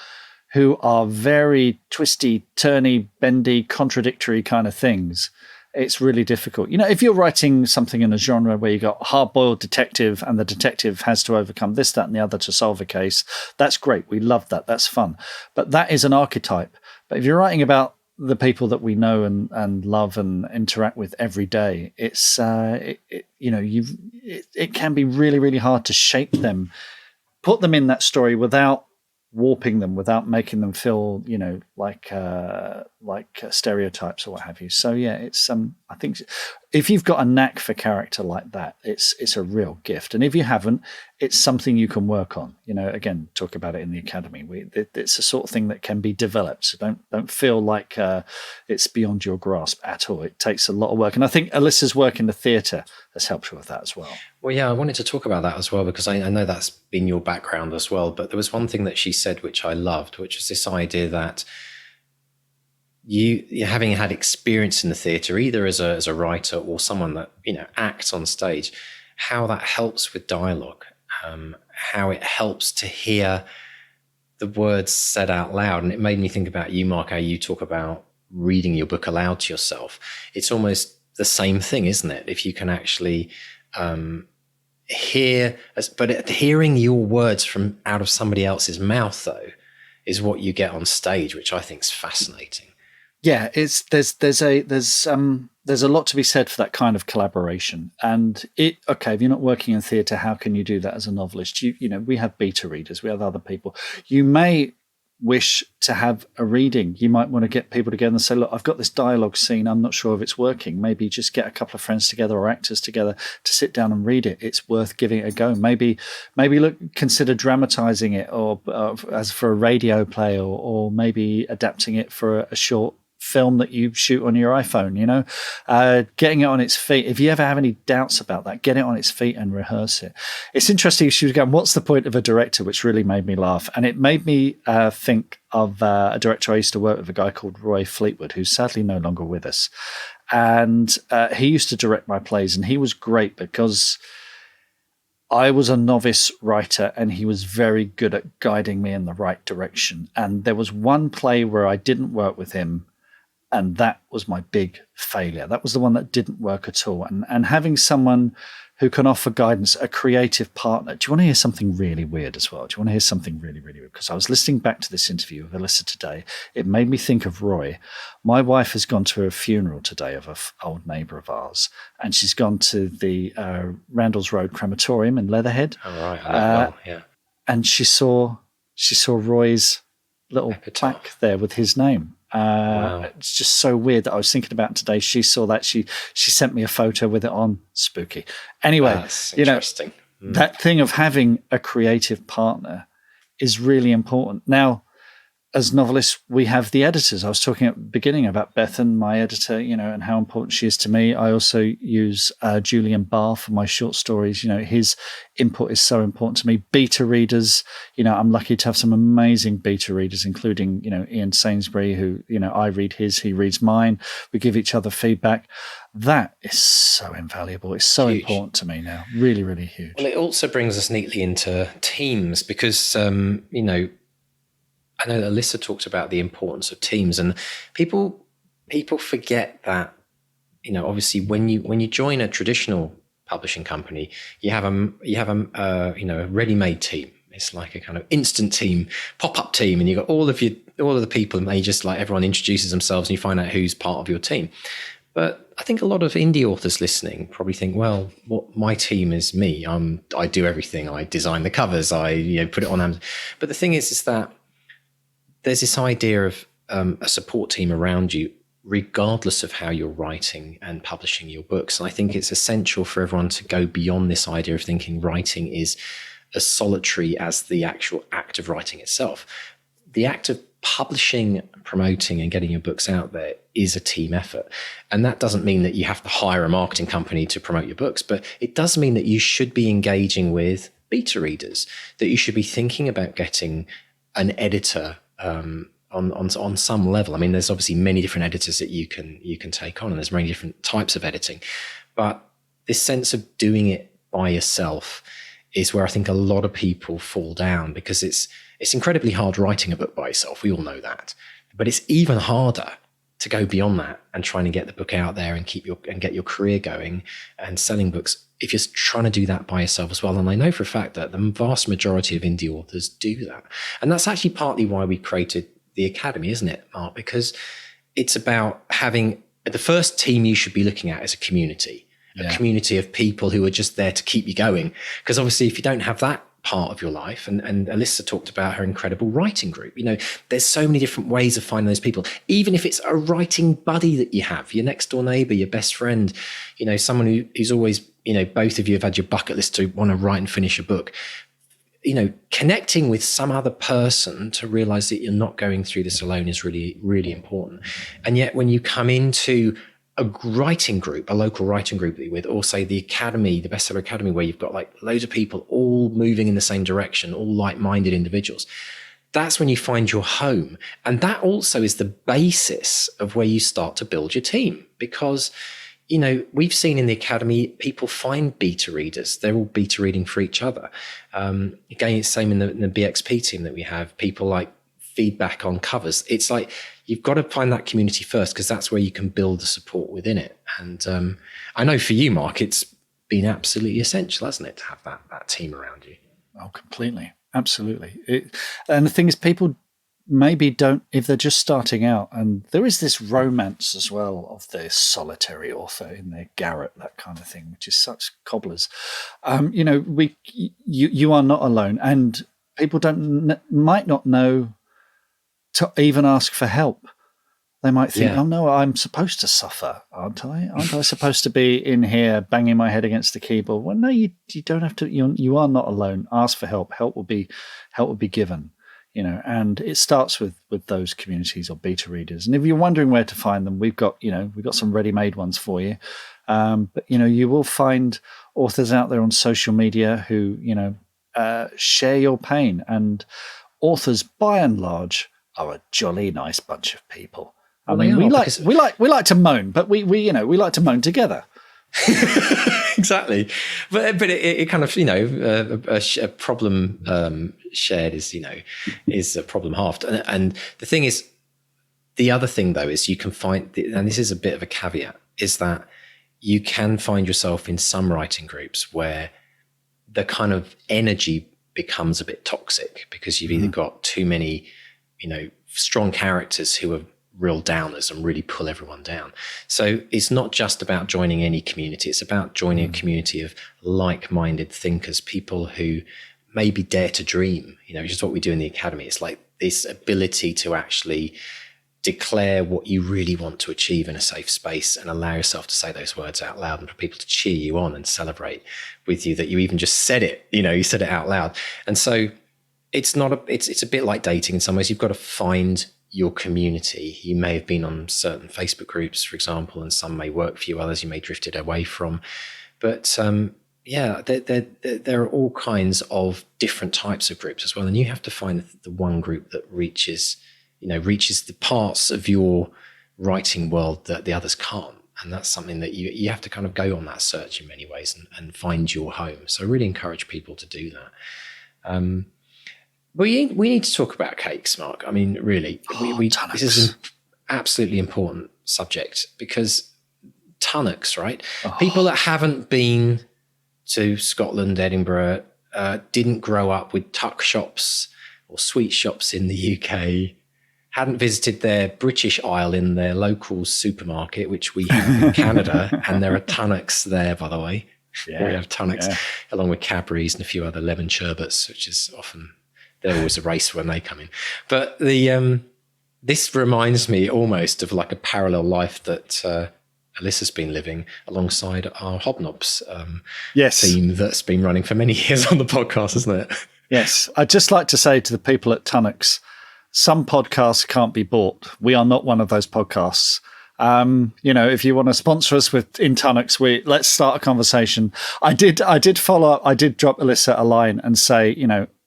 who are very twisty, turny, bendy, contradictory kind of things, it's really difficult. You know, if you're writing something in a genre where you got hard-boiled detective and the detective has to overcome this, that, and the other to solve a case, that's great. We love that. That's fun. But that is an archetype. But if you're writing about the people that we know and love and interact with every day, it's it can be really, really hard to shape them, put them in that story without warping them, without making them feel, you know, like stereotypes or what have you. So yeah, it's I think if you've got a knack for character like that, it's a real gift. And if you haven't, it's something you can work on. Again, talk about it in the academy. It's a sort of thing that can be developed. So don't feel like it's beyond your grasp at all. It takes a lot of work. And I think Elissa's work in the theatre has helped you with that as well. Well, yeah, I wanted to talk about that as well, because I know that's been your background as well. But there was one thing that she said which I loved, which was this idea that you having had experience in the theatre, either as a writer or someone that acts on stage, how that helps with dialogue, how it helps to hear the words said out loud. And it made me think about you, Mark, how you talk about reading your book aloud to yourself. It's almost the same thing, isn't it? If you can actually hearing your words from out of somebody else's mouth, though, is what you get on stage, which I think is fascinating. Yeah, there's a lot to be said for that kind of collaboration. And if you're not working in theatre, how can you do that as a novelist? We have beta readers, we have other people. You may wish to have a reading. You might want to get people together and say, look, I've got this dialogue scene, I'm not sure if it's working. Maybe just get a couple of friends together or actors together to sit down and read it. It's worth giving it a go. Maybe consider dramatizing it or as for a radio play, or maybe adapting it for a short film that you shoot on your iPhone, getting it on its feet. If you ever have any doubts about that, get it on its feet and rehearse it. It's interesting. She was going, what's the point of a director? Which really made me laugh. And it made me think of a director I used to work with, a guy called Roy Fleetwood, who's sadly no longer with us. And he used to direct my plays, and he was great because I was a novice writer and he was very good at guiding me in the right direction. And there was one play where I didn't work with him, and that was my big failure. That was the one that didn't work at all. And having someone who can offer guidance, a creative partner. Do you want to hear something really weird as well? Do you want to hear something really, really weird? Because I was listening back to this interview with Elissa today. It made me think of Roy. My wife has gone to a funeral today of an old neighbour of ours, and she's gone to the Randalls Road crematorium in Leatherhead. Oh, right. Yeah. And she saw Roy's little epitaph plaque there with his name. Wow. It's just so weird that I was thinking about it today. She saw that. She sent me a photo with it on. Spooky. Anyway, that's interesting. That thing of having a creative partner is really important. Now, as novelists, we have the editors. I was talking at the beginning about Bethan, my editor, and how important she is to me. I also use Julian Barr for my short stories. His input is so important to me. Beta readers, I'm lucky to have some amazing beta readers, including, Ian Sainsbury, who, I read his, he reads mine. We give each other feedback. That is so invaluable. It's so huge. Important to me now. Really, really huge. Well, it also brings us neatly into teams because, I know that Elissa talked about the importance of teams, and people forget that, obviously when you join a traditional publishing company, you have a ready-made team. It's like a kind of instant team, pop-up team, and you've got all of the people, and they just like everyone introduces themselves and you find out who's part of your team. But I think a lot of indie authors listening probably think, well, what my team is me. I do everything. I design the covers. I put it on Amazon. But the thing is that there's this idea of a support team around you, regardless of how you're writing and publishing your books. And I think it's essential for everyone to go beyond this idea of thinking writing is as solitary as the actual act of writing itself. The act of publishing, promoting, and getting your books out there is a team effort. And that doesn't mean that you have to hire a marketing company to promote your books, but it does mean that you should be engaging with beta readers, that you should be thinking about getting an editor on some level. I mean, there's obviously many different editors that you can take on, and there's many different types of editing. But this sense of doing it by yourself is where I think a lot of people fall down, because it's incredibly hard writing a book by yourself. We all know that. But it's even harder to go beyond that and trying to get the book out there and get your career going and selling books if you're trying to do that by yourself as well. And I know for a fact that the vast majority of indie authors do that. And that's actually partly why we created the Academy, isn't it, Mark? Because it's about having the first team you should be looking at is a community of people who are just there to keep you going. Because obviously if you don't have that part of your life. And Elissa talked about her incredible writing group. There's so many different ways of finding those people, even if it's a writing buddy that you have, your next door neighbor, your best friend, someone who's always, both of you have had your bucket list to want to write and finish a book. Connecting with some other person to realize that you're not going through this alone is really, really important. And yet when you come into a writing group, a local writing group that you're with, or say the academy, the Bestseller Academy, where you've got like loads of people all moving in the same direction, all like-minded individuals, that's when you find your home. And that also is the basis of where you start to build your team, because we've seen in the academy, people find beta readers. They're all beta reading for each other. Again, it's the same in the BXP team that we have. People like feedback on covers. It's like you've got to find that community first, because that's where you can build the support within it. And I know for you, Mark, it's been absolutely essential, hasn't it, to have that team around you? Oh, completely. Absolutely. And the thing is, people maybe don't, if they're just starting out, and there is this romance as well of the solitary author in their garret, that kind of thing, which is such cobblers. You are not alone, and people might not know to even ask for help. They might think, oh no, I'm supposed to suffer, aren't I? Aren't I supposed to be in here banging my head against the keyboard? Well, no, you don't have to. You are not alone. Ask for help. Help will be given. And it starts with those communities or beta readers. And if you're wondering where to find them, we've got some ready-made ones for you. But you will find authors out there on social media who share your pain. And authors, by and large, are a jolly nice bunch of people. I mean, we like to moan, but we like to moan together. Exactly, but it kind of a problem shared is a problem halved, and the thing is, the other thing though is you can find, and this is a bit of a caveat, is that you can find yourself in some writing groups where the kind of energy becomes a bit toxic, because you've either got too many strong characters who are real downers and really pull everyone down. So it's not just about joining any community. It's about joining a community of like-minded thinkers, people who maybe dare to dream, which is what we do in the academy. It's like this ability to actually declare what you really want to achieve in a safe space and allow yourself to say those words out loud, and for people to cheer you on and celebrate with you that you even just said it, you said it out loud. And so it's a bit like dating in some ways. You've got to find your community. You may have been on certain Facebook groups, for example, and some may work for you, others you may drifted away from. But there are all kinds of different types of groups as well. And you have to find the one group that reaches the parts of your writing world that the others can't. And that's something that you have to kind of go on that search in many ways and find your home. So I really encourage people to do that. We need to talk about cakes, Mark. I mean, really, this is an absolutely important subject, because Tunnocks, right? People that haven't been to Scotland, Edinburgh, didn't grow up with tuck shops or sweet shops in the UK, hadn't visited their British aisle in their local supermarket, which we have in Canada, and there are Tunnocks there, by the way. Yeah, we have Tunnocks, along with Cadbury's and a few other lemon sherbets, which is often... they're always a race when they come in. But this reminds me almost of like a parallel life that Elissa's been living alongside our Hobnobs theme that's been running for many years on the podcast, isn't it? Yes. I'd just like to say to the people at Tunnocks, some podcasts can't be bought. We are not one of those podcasts. If you want to sponsor us in Tunnocks, let's start a conversation. I did follow up. I did drop Elissa a line and say,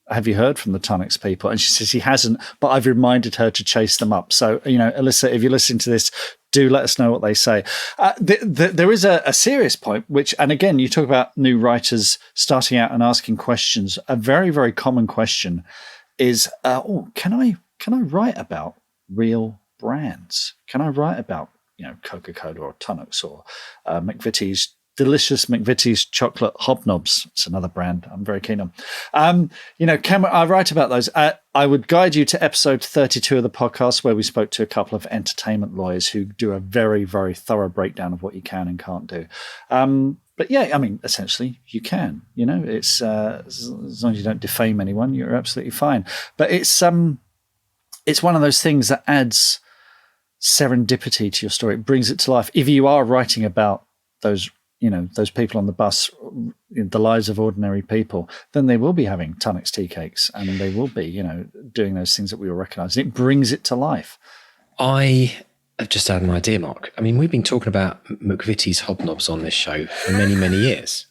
have you heard from the Tonics people? And she says she hasn't, but I've reminded her to chase them up. So, Elissa, if you're listening to this, do let us know what they say. There is a serious point, which, and again, you talk about new writers starting out and asking questions. A very, very common question is, can I write about real brands? Can I write about, Coca-Cola or Tunnocks or McVitie's delicious McVitie's chocolate hobnobs? It's another brand I'm very keen on. Can I write about those? I would guide you to episode 32 of the podcast, where we spoke to a couple of entertainment lawyers who do a very, very thorough breakdown of what you can and can't do. But But yeah, I mean, essentially, you can. It's as long as you don't defame anyone, you're absolutely fine. But it's one of those things that adds serendipity to your story. It brings it to life. If you are writing about those people on the bus, the lives of ordinary people, then they will be having Tunnocks tea cakes, and they will be, doing those things that we all recognise. It brings it to life. I have just had an idea, Mark. I mean, we've been talking about McVitie's hobnobs on this show for many, many years.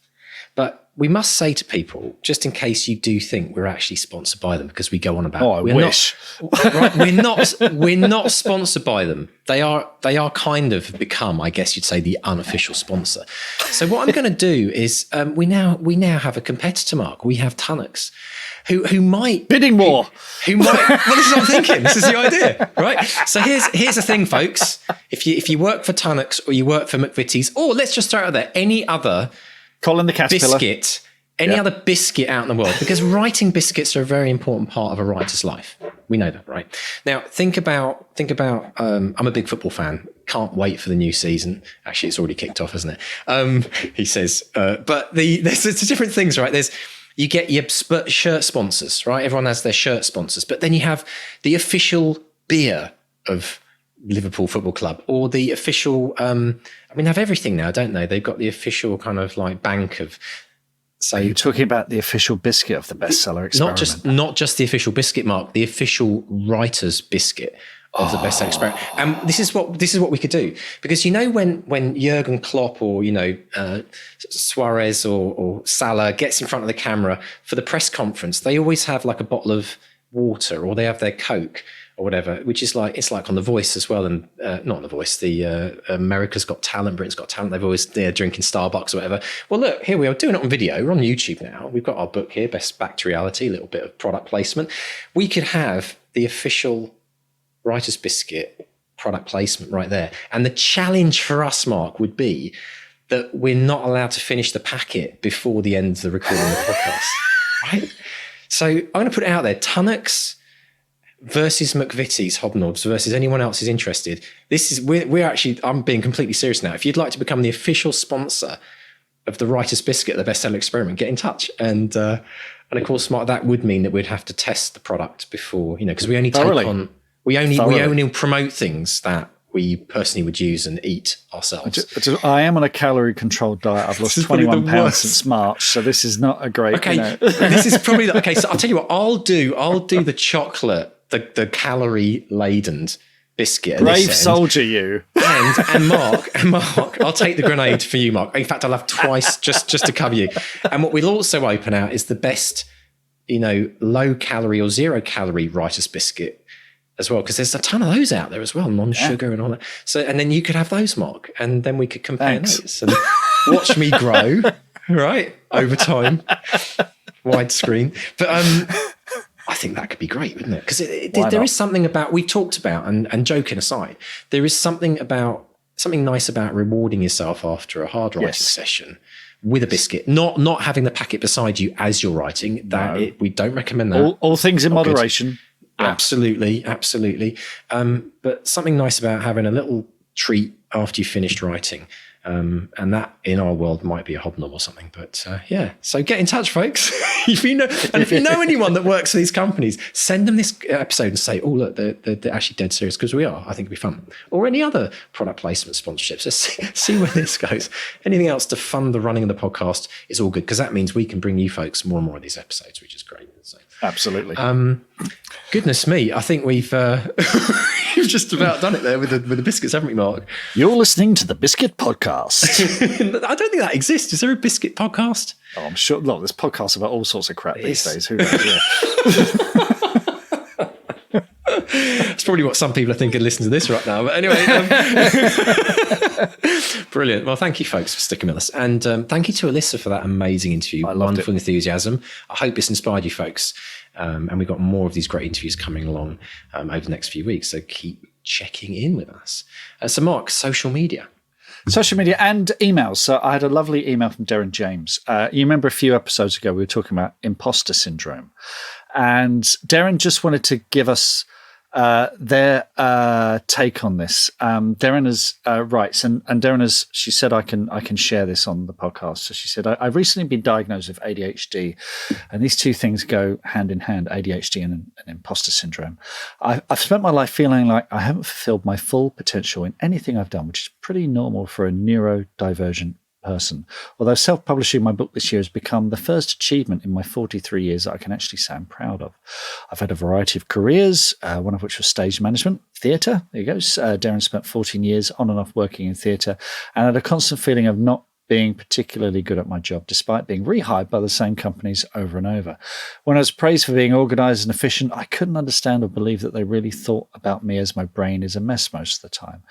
But we must say to people, just in case you do think we're actually sponsored by them, because we go on about. Oh, I wish. We're not sponsored by them. They are kind of become, I guess you'd say, the unofficial sponsor. So what I'm going to do is we now have a competitor, Mark. We have Tunnocks, who might bidding war. Who might? Well, this is what I'm thinking. This is the idea, right? So here's the thing, folks. If you work for Tunnocks or you work for McVitie's, or let's just throw out there any other. Colin the Caterpillar. Biscuit, any other biscuit out in the world, because writing biscuits are a very important part of a writer's life. We know that, right? Now, think about. I'm a big football fan. Can't wait for the new season. Actually, it's already kicked off, hasn't it? He says. But there's different things, right? You get your shirt sponsors, right? Everyone has their shirt sponsors, but then you have the official beer of Liverpool Football Club, or the official have everything now, don't they? They've got the official kind of like bank of. So you're talking about the official biscuit of the bestseller experiment. Not just the official biscuit, Mark, the official writer's biscuit of the bestseller experiment. And this is what we could do, because when Jurgen Klopp or Suarez or Salah gets in front of the camera for the press conference, they always have like a bottle of water, or they have their Coke or whatever, which is like, it's like on The Voice as well, and not on The Voice, the America's Got Talent, Britain's Got Talent, they're drinking Starbucks or whatever. Well, look, here we are doing it on video. We're on YouTube now. We've got our book here, Back to Reality, a little bit of product placement. We could have the official Writer's Biscuit product placement right there. And the challenge for us, Mark, would be that we're not allowed to finish the packet before the end of the recording of the podcast, right? So I'm going to put it out there. Tunnocks versus McVitie's hobnobs versus anyone else who's interested. We're actually, I'm being completely serious now. If you'd like to become the official sponsor of the Writer's Biscuit, the bestseller experiment, get in touch. And of course, Mark, that would mean that we'd have to test the product before, because we only we only promote things that we personally would use and eat ourselves. I am on a calorie controlled diet. I've lost 21 pounds since March, so this is not a great. Okay, this is probably okay. So I'll tell you what I'll do. I'll do the chocolate, the calorie laden biscuit. Brave soldier, you. And Mark, I'll take the grenade for you, Mark. In fact, I'll have twice just to cover you. And what we'll also open out is the best, low calorie or 0 calorie Writer's Biscuit as well, because there's a ton of those out there as well, non-sugar and all that. So, and then you could have those, Mark, and then we could compare notes and watch me grow, right, over time, widescreen. But I think that could be great, wouldn't it? Because there is something about, we talked about, and joking aside, there is something nice about rewarding yourself after a hard writing session with a biscuit, not having the packet beside you as you're writing. We don't recommend that. All things in moderation. Absolutely. But something nice about having a little treat after you finished writing. And that in our world might be a hobnob or something. But so get in touch, folks. if you know anyone that works for these companies, send them this episode and say, oh, look, they're actually dead serious, because we are. I think it'd be fun. Or any other product placement sponsorships. Let's see where this goes. Anything else to fund the running of the podcast is all good, because that means we can bring you folks more and more of these episodes, which is great. So, absolutely. Goodness me, I think we've you've just about done it there with the biscuits, haven't we, Mark? You're listening to the Biscuit Podcast. I don't think that exists. Is there a biscuit podcast? Oh, I'm sure. Look, there's podcasts about all sorts of crap these days. Who knows? Yeah. That's probably what some people are thinking listening to this right now. But anyway, brilliant. Well, thank you, folks, for sticking with us. And thank you to Elissa for that amazing interview. Wonderful enthusiasm. I hope it's inspired you, folks. And we've got more of these great interviews coming along over the next few weeks. So keep checking in with us. So, Mark, social media. Social media and emails. So I had a lovely email from Darren James. You remember a few episodes ago, we were talking about Imposter Syndrome. And Darren just wanted to give us their take on this. Darren writes, and Darren she said, I can share this on the podcast. So she said, I've recently been diagnosed with ADHD, and these two things go hand in hand, ADHD and imposter syndrome. I've spent my life feeling like I haven't fulfilled my full potential in anything I've done, which is pretty normal for a neurodivergent person. Although self-publishing my book this year has become the first achievement in my 43 years that I can actually say I'm proud of. I've had a variety of careers, one of which was stage management, theatre. There you go. Darren spent 14 years on and off working in theatre and had a constant feeling of not being particularly good at my job, despite being rehired by the same companies over and over. When I was praised for being organised and efficient, I couldn't understand or believe that they really thought about me, as my brain is a mess most of the time.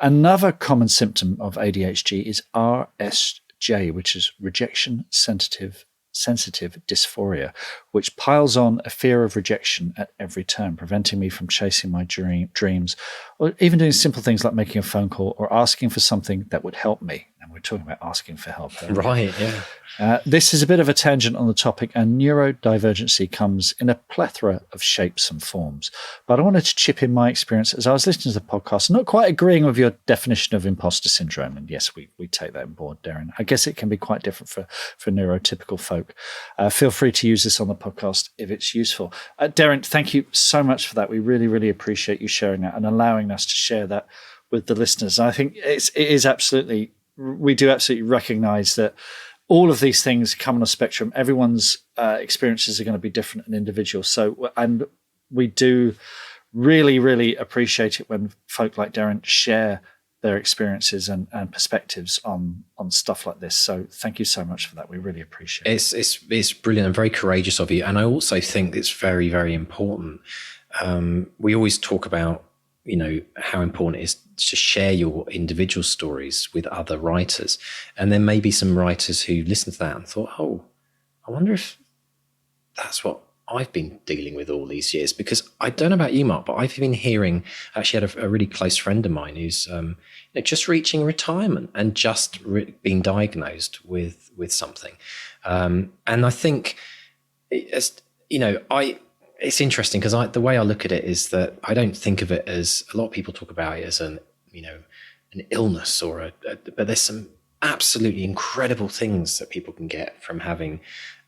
Another common symptom of ADHD is RSJ, which is rejection sensitive dysphoria, which piles on a fear of rejection at every turn, preventing me from chasing my dreams, or even doing simple things like making a phone call or asking for something that would help me. And we're talking about asking for help. Right, yeah. This is a bit of a tangent on the topic, and neurodivergency comes in a plethora of shapes and forms. But I wanted to chip in my experience as I was listening to the podcast, not quite agreeing with your definition of imposter syndrome. And yes, we take that on board, Darren. I guess it can be quite different for neurotypical folk. Feel free to use this on the podcast if it's useful. Darren, thank you so much for that. We really, really appreciate you sharing that and allowing us to share that with the listeners. And I think we do absolutely recognize that all of these things come on a spectrum. Everyone's experiences are going to be different and individual. So, and we do really, really appreciate it when folk like Darren share their experiences and perspectives on stuff like this. So thank you so much for that. We really appreciate it. It's brilliant and very courageous of you. And I also think it's very, very important. We always talk about, how important it is to share your individual stories with other writers. And there may be some writers who listen to that and thought, oh, I wonder if that's what I've been dealing with all these years. Because I don't know about you, Mark, but I've been hearing, actually had a really close friend of mine who's just reaching retirement and just being diagnosed with something. And I think, it's interesting because the way I look at it is that I don't think of it as, a lot of people talk about it as an illness but there's some absolutely incredible things that people can get from having,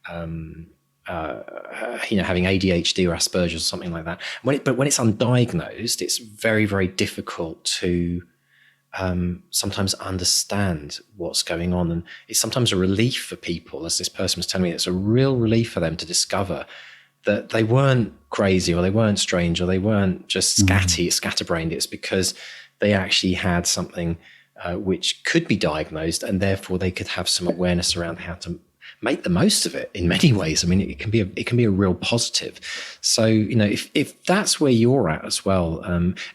having ADHD or Asperger's or something like that. But when it's undiagnosed, it's very, very difficult to sometimes understand what's going on. And it's sometimes a relief for people, as this person was telling me, it's a real relief for them to discover that they weren't crazy or they weren't strange or they weren't just scatterbrained. It's because they actually had something which could be diagnosed, and therefore they could have some awareness around how to make the most of it in many ways. I mean, it can be a real positive. So, if that's where you're at as well,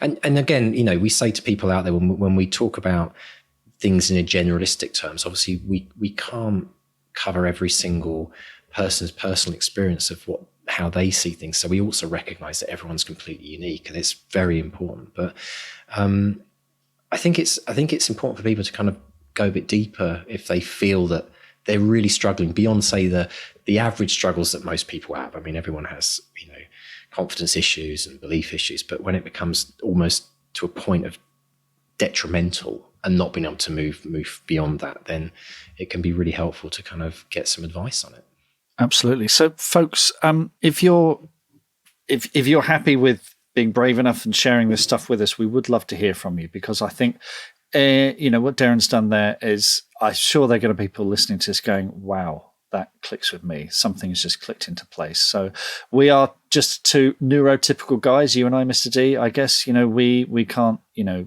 and again, we say to people out there when we talk about things in a generalistic terms, obviously we can't cover every single person's personal experience of how they see things. So we also recognize that everyone's completely unique, and it's very important. But I think it's important for people to kind of go a bit deeper if they feel that they're really struggling beyond, say, the average struggles that most people have. I mean, everyone has, confidence issues and belief issues, but when it becomes almost to a point of detrimental and not being able to move beyond that, then it can be really helpful to kind of get some advice on it. Absolutely. So, folks, if you're happy with being brave enough and sharing this stuff with us, we would love to hear from you, because I think, what Darren's done there is, I'm sure there are going to be people listening to this going, wow, that clicks with me. Something's just clicked into place. So we are just two neurotypical guys, you and I, Mr. D. I guess, we can't,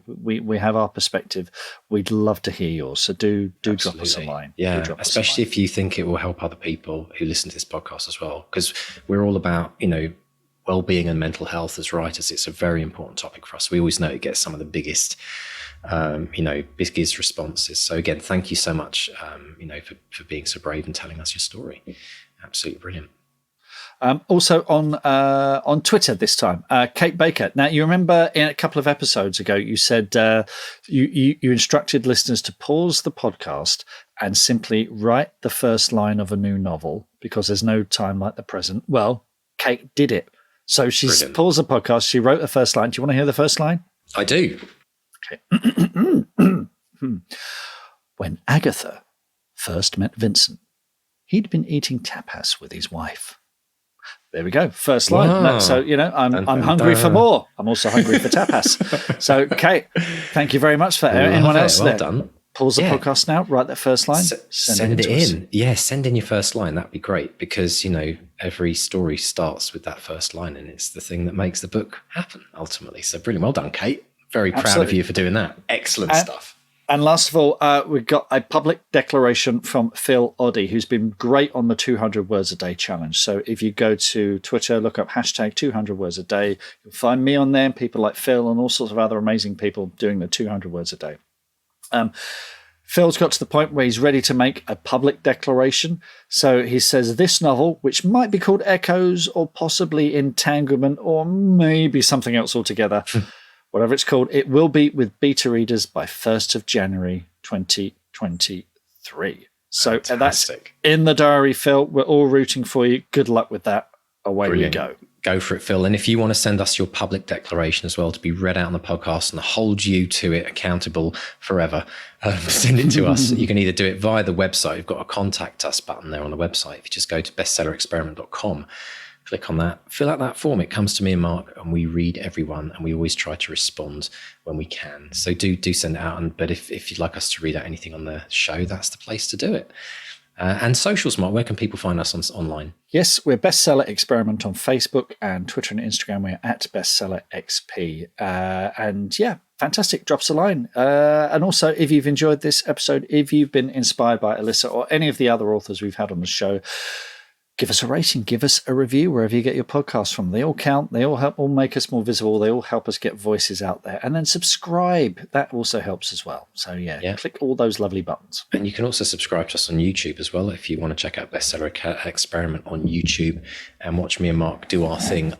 we have our perspective. We'd love to hear yours. So do drop us a line. Yeah, especially if you think it will help other people who listen to this podcast as well, because we're all about, well-being and mental health as writers. It's a very important topic for us. We always know it gets some of the biggest biggest responses. So again, thank you so much, for being so brave and telling us your story. Absolutely brilliant. Also on Twitter this time, Kate Baker. Now, you remember in a couple of episodes ago, you said you instructed listeners to pause the podcast and simply write the first line of a new novel because there's no time like the present. Well, Kate did it. So she's Brilliant. paused the podcast. She wrote the first line. Do you want to hear the first line? I do. Okay. When Agatha first met Vincent, he'd been eating tapas with his wife. There we go. First line. Wow. No, so, I'm hungry for more. I'm also hungry for tapas. So, Kate, thank you very much for that. Anyone else well there? done. Pause the podcast now, write that first line. Send it in. Yeah, send in your first line. That'd be great because, every story starts with that first line and it's the thing that makes the book happen ultimately. So brilliant. Well done, Kate. Very proud of you for doing that. Excellent stuff. And last of all, we've got a public declaration from Phil Oddie, who's been great on the 200 words a day challenge. So if you go to Twitter, look up hashtag 200 words a day, you'll find me on there, people like Phil and all sorts of other amazing people doing the 200 words a day. Phil's got to the point where he's ready to make a public declaration. So he says this novel, which might be called Echoes or possibly Entanglement or maybe something else altogether, whatever it's called, it will be with beta readers by 1st of January 2023. So that's in the diary, Phil. We're all rooting for you. Good luck with that. Away we go. Go for it, Phil. And if you want to send us your public declaration as well to be read out on the podcast and hold you to it accountable forever, send it to us. You can either do it via the website. We've got a contact us button there on the website. If you just go to bestsellerexperiment.com, click on that, fill out that form. It comes to me and Mark and we read everyone and we always try to respond when we can. So do send it out. But if you'd like us to read out anything on the show, that's the place to do it. And socials, Mark, where can people find us online? Yes, we're Bestseller Experiment on Facebook and Twitter and Instagram. We're at BestsellerXP. And yeah, fantastic. Drops a line. And also, if you've enjoyed this episode, if you've been inspired by Elissa or any of the other authors we've had on the show, give us a rating, give us a review wherever you get your podcasts from. They all count. They all help, all make us more visible. They all help us get voices out there. And then subscribe. That also helps as well. So yeah, click all those lovely buttons. And you can also subscribe to us on YouTube as well if you want to check out Bestseller Experiment on YouTube and watch me and Mark do our thing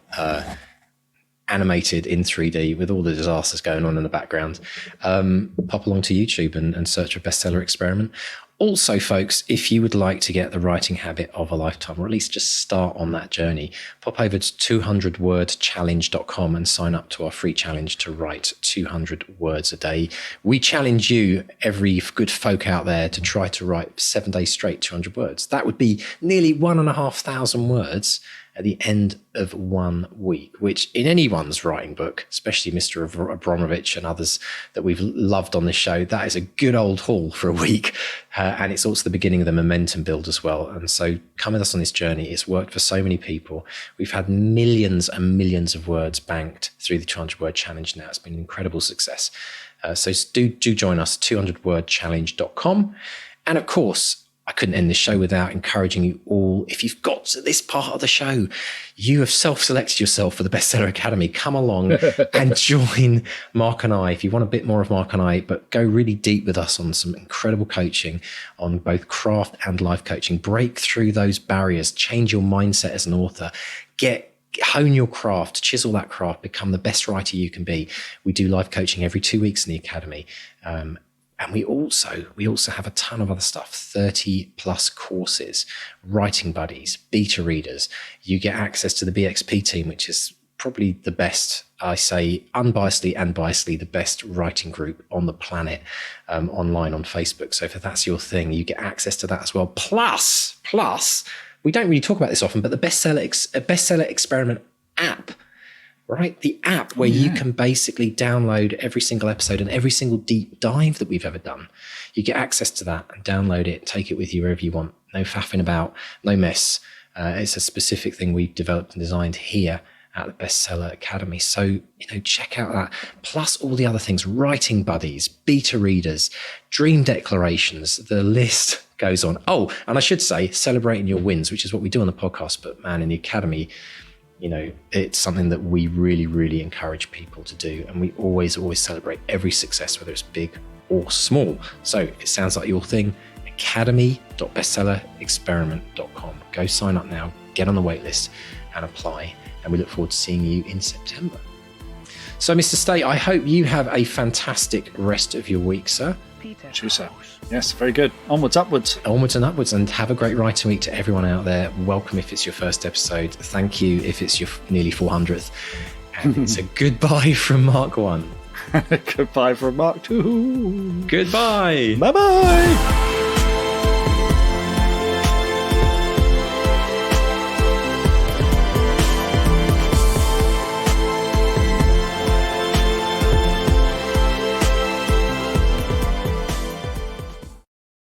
animated in 3D with all the disasters going on in the background. Pop along to YouTube and search for Bestseller Experiment. Also, folks, if you would like to get the writing habit of a lifetime, or at least just start on that journey, pop over to 200wordchallenge.com and sign up to our free challenge to write 200 words a day. We challenge you, every good folk out there, to try to write 7 days straight 200 words. That would be nearly 1,500 words at the end of 1 week, which in anyone's writing book, especially Mr. Abramovich and others that we've loved on this show, that is a good old haul for a week. And it's also the beginning of the momentum build as well. And so come with us on this journey. It's worked for so many people. We've had millions and millions of words banked through the 200 word challenge now. It's been an incredible success. So do join us, 200wordchallenge.com. And of course, I couldn't end this show without encouraging you all. If you've got to this part of the show, you have self-selected yourself for the Bestseller Academy. Come along and join Mark and I. If you want a bit more of Mark and I, but go really deep with us on some incredible coaching on both craft and life coaching. Break through those barriers, change your mindset as an author, hone your craft, chisel that craft, become the best writer you can be. We do live coaching every 2 weeks in the Academy. And we also have a ton of other stuff, 30 plus courses, writing buddies, beta readers. You get access to the BXP team, which is probably the best, I say unbiasedly and biasedly, the best writing group on the planet, online on Facebook. So if that's your thing, you get access to that as well. Plus, we don't really talk about this often, but the Bestseller Experiment app, right? The app where you can basically download every single episode and every single deep dive that we've ever done. You get access to that and download it, take it with you wherever you want. No faffing about, no mess. It's a specific thing we've developed and designed here at the Bestseller Academy. So, check out that. Plus all the other things, writing buddies, beta readers, dream declarations, the list goes on. Oh, and I should say, celebrating your wins, which is what we do on the podcast, but man, in the Academy, it's something that we really, really encourage people to do. And we always celebrate every success, whether it's big or small. So it sounds like your thing, academy.bestsellerexperiment.com. Go sign up now, get on the wait list and apply. And we look forward to seeing you in September. So Mr. State, I hope you have a fantastic rest of your week, sir. Producer. Yes, very good. Onwards, upwards. Onwards and upwards, and have a great writing week to everyone out there. Welcome if it's your first episode. Thank you if it's your nearly 400th. And it's a goodbye from Mark 1. Goodbye from Mark 2. Goodbye. Bye-bye.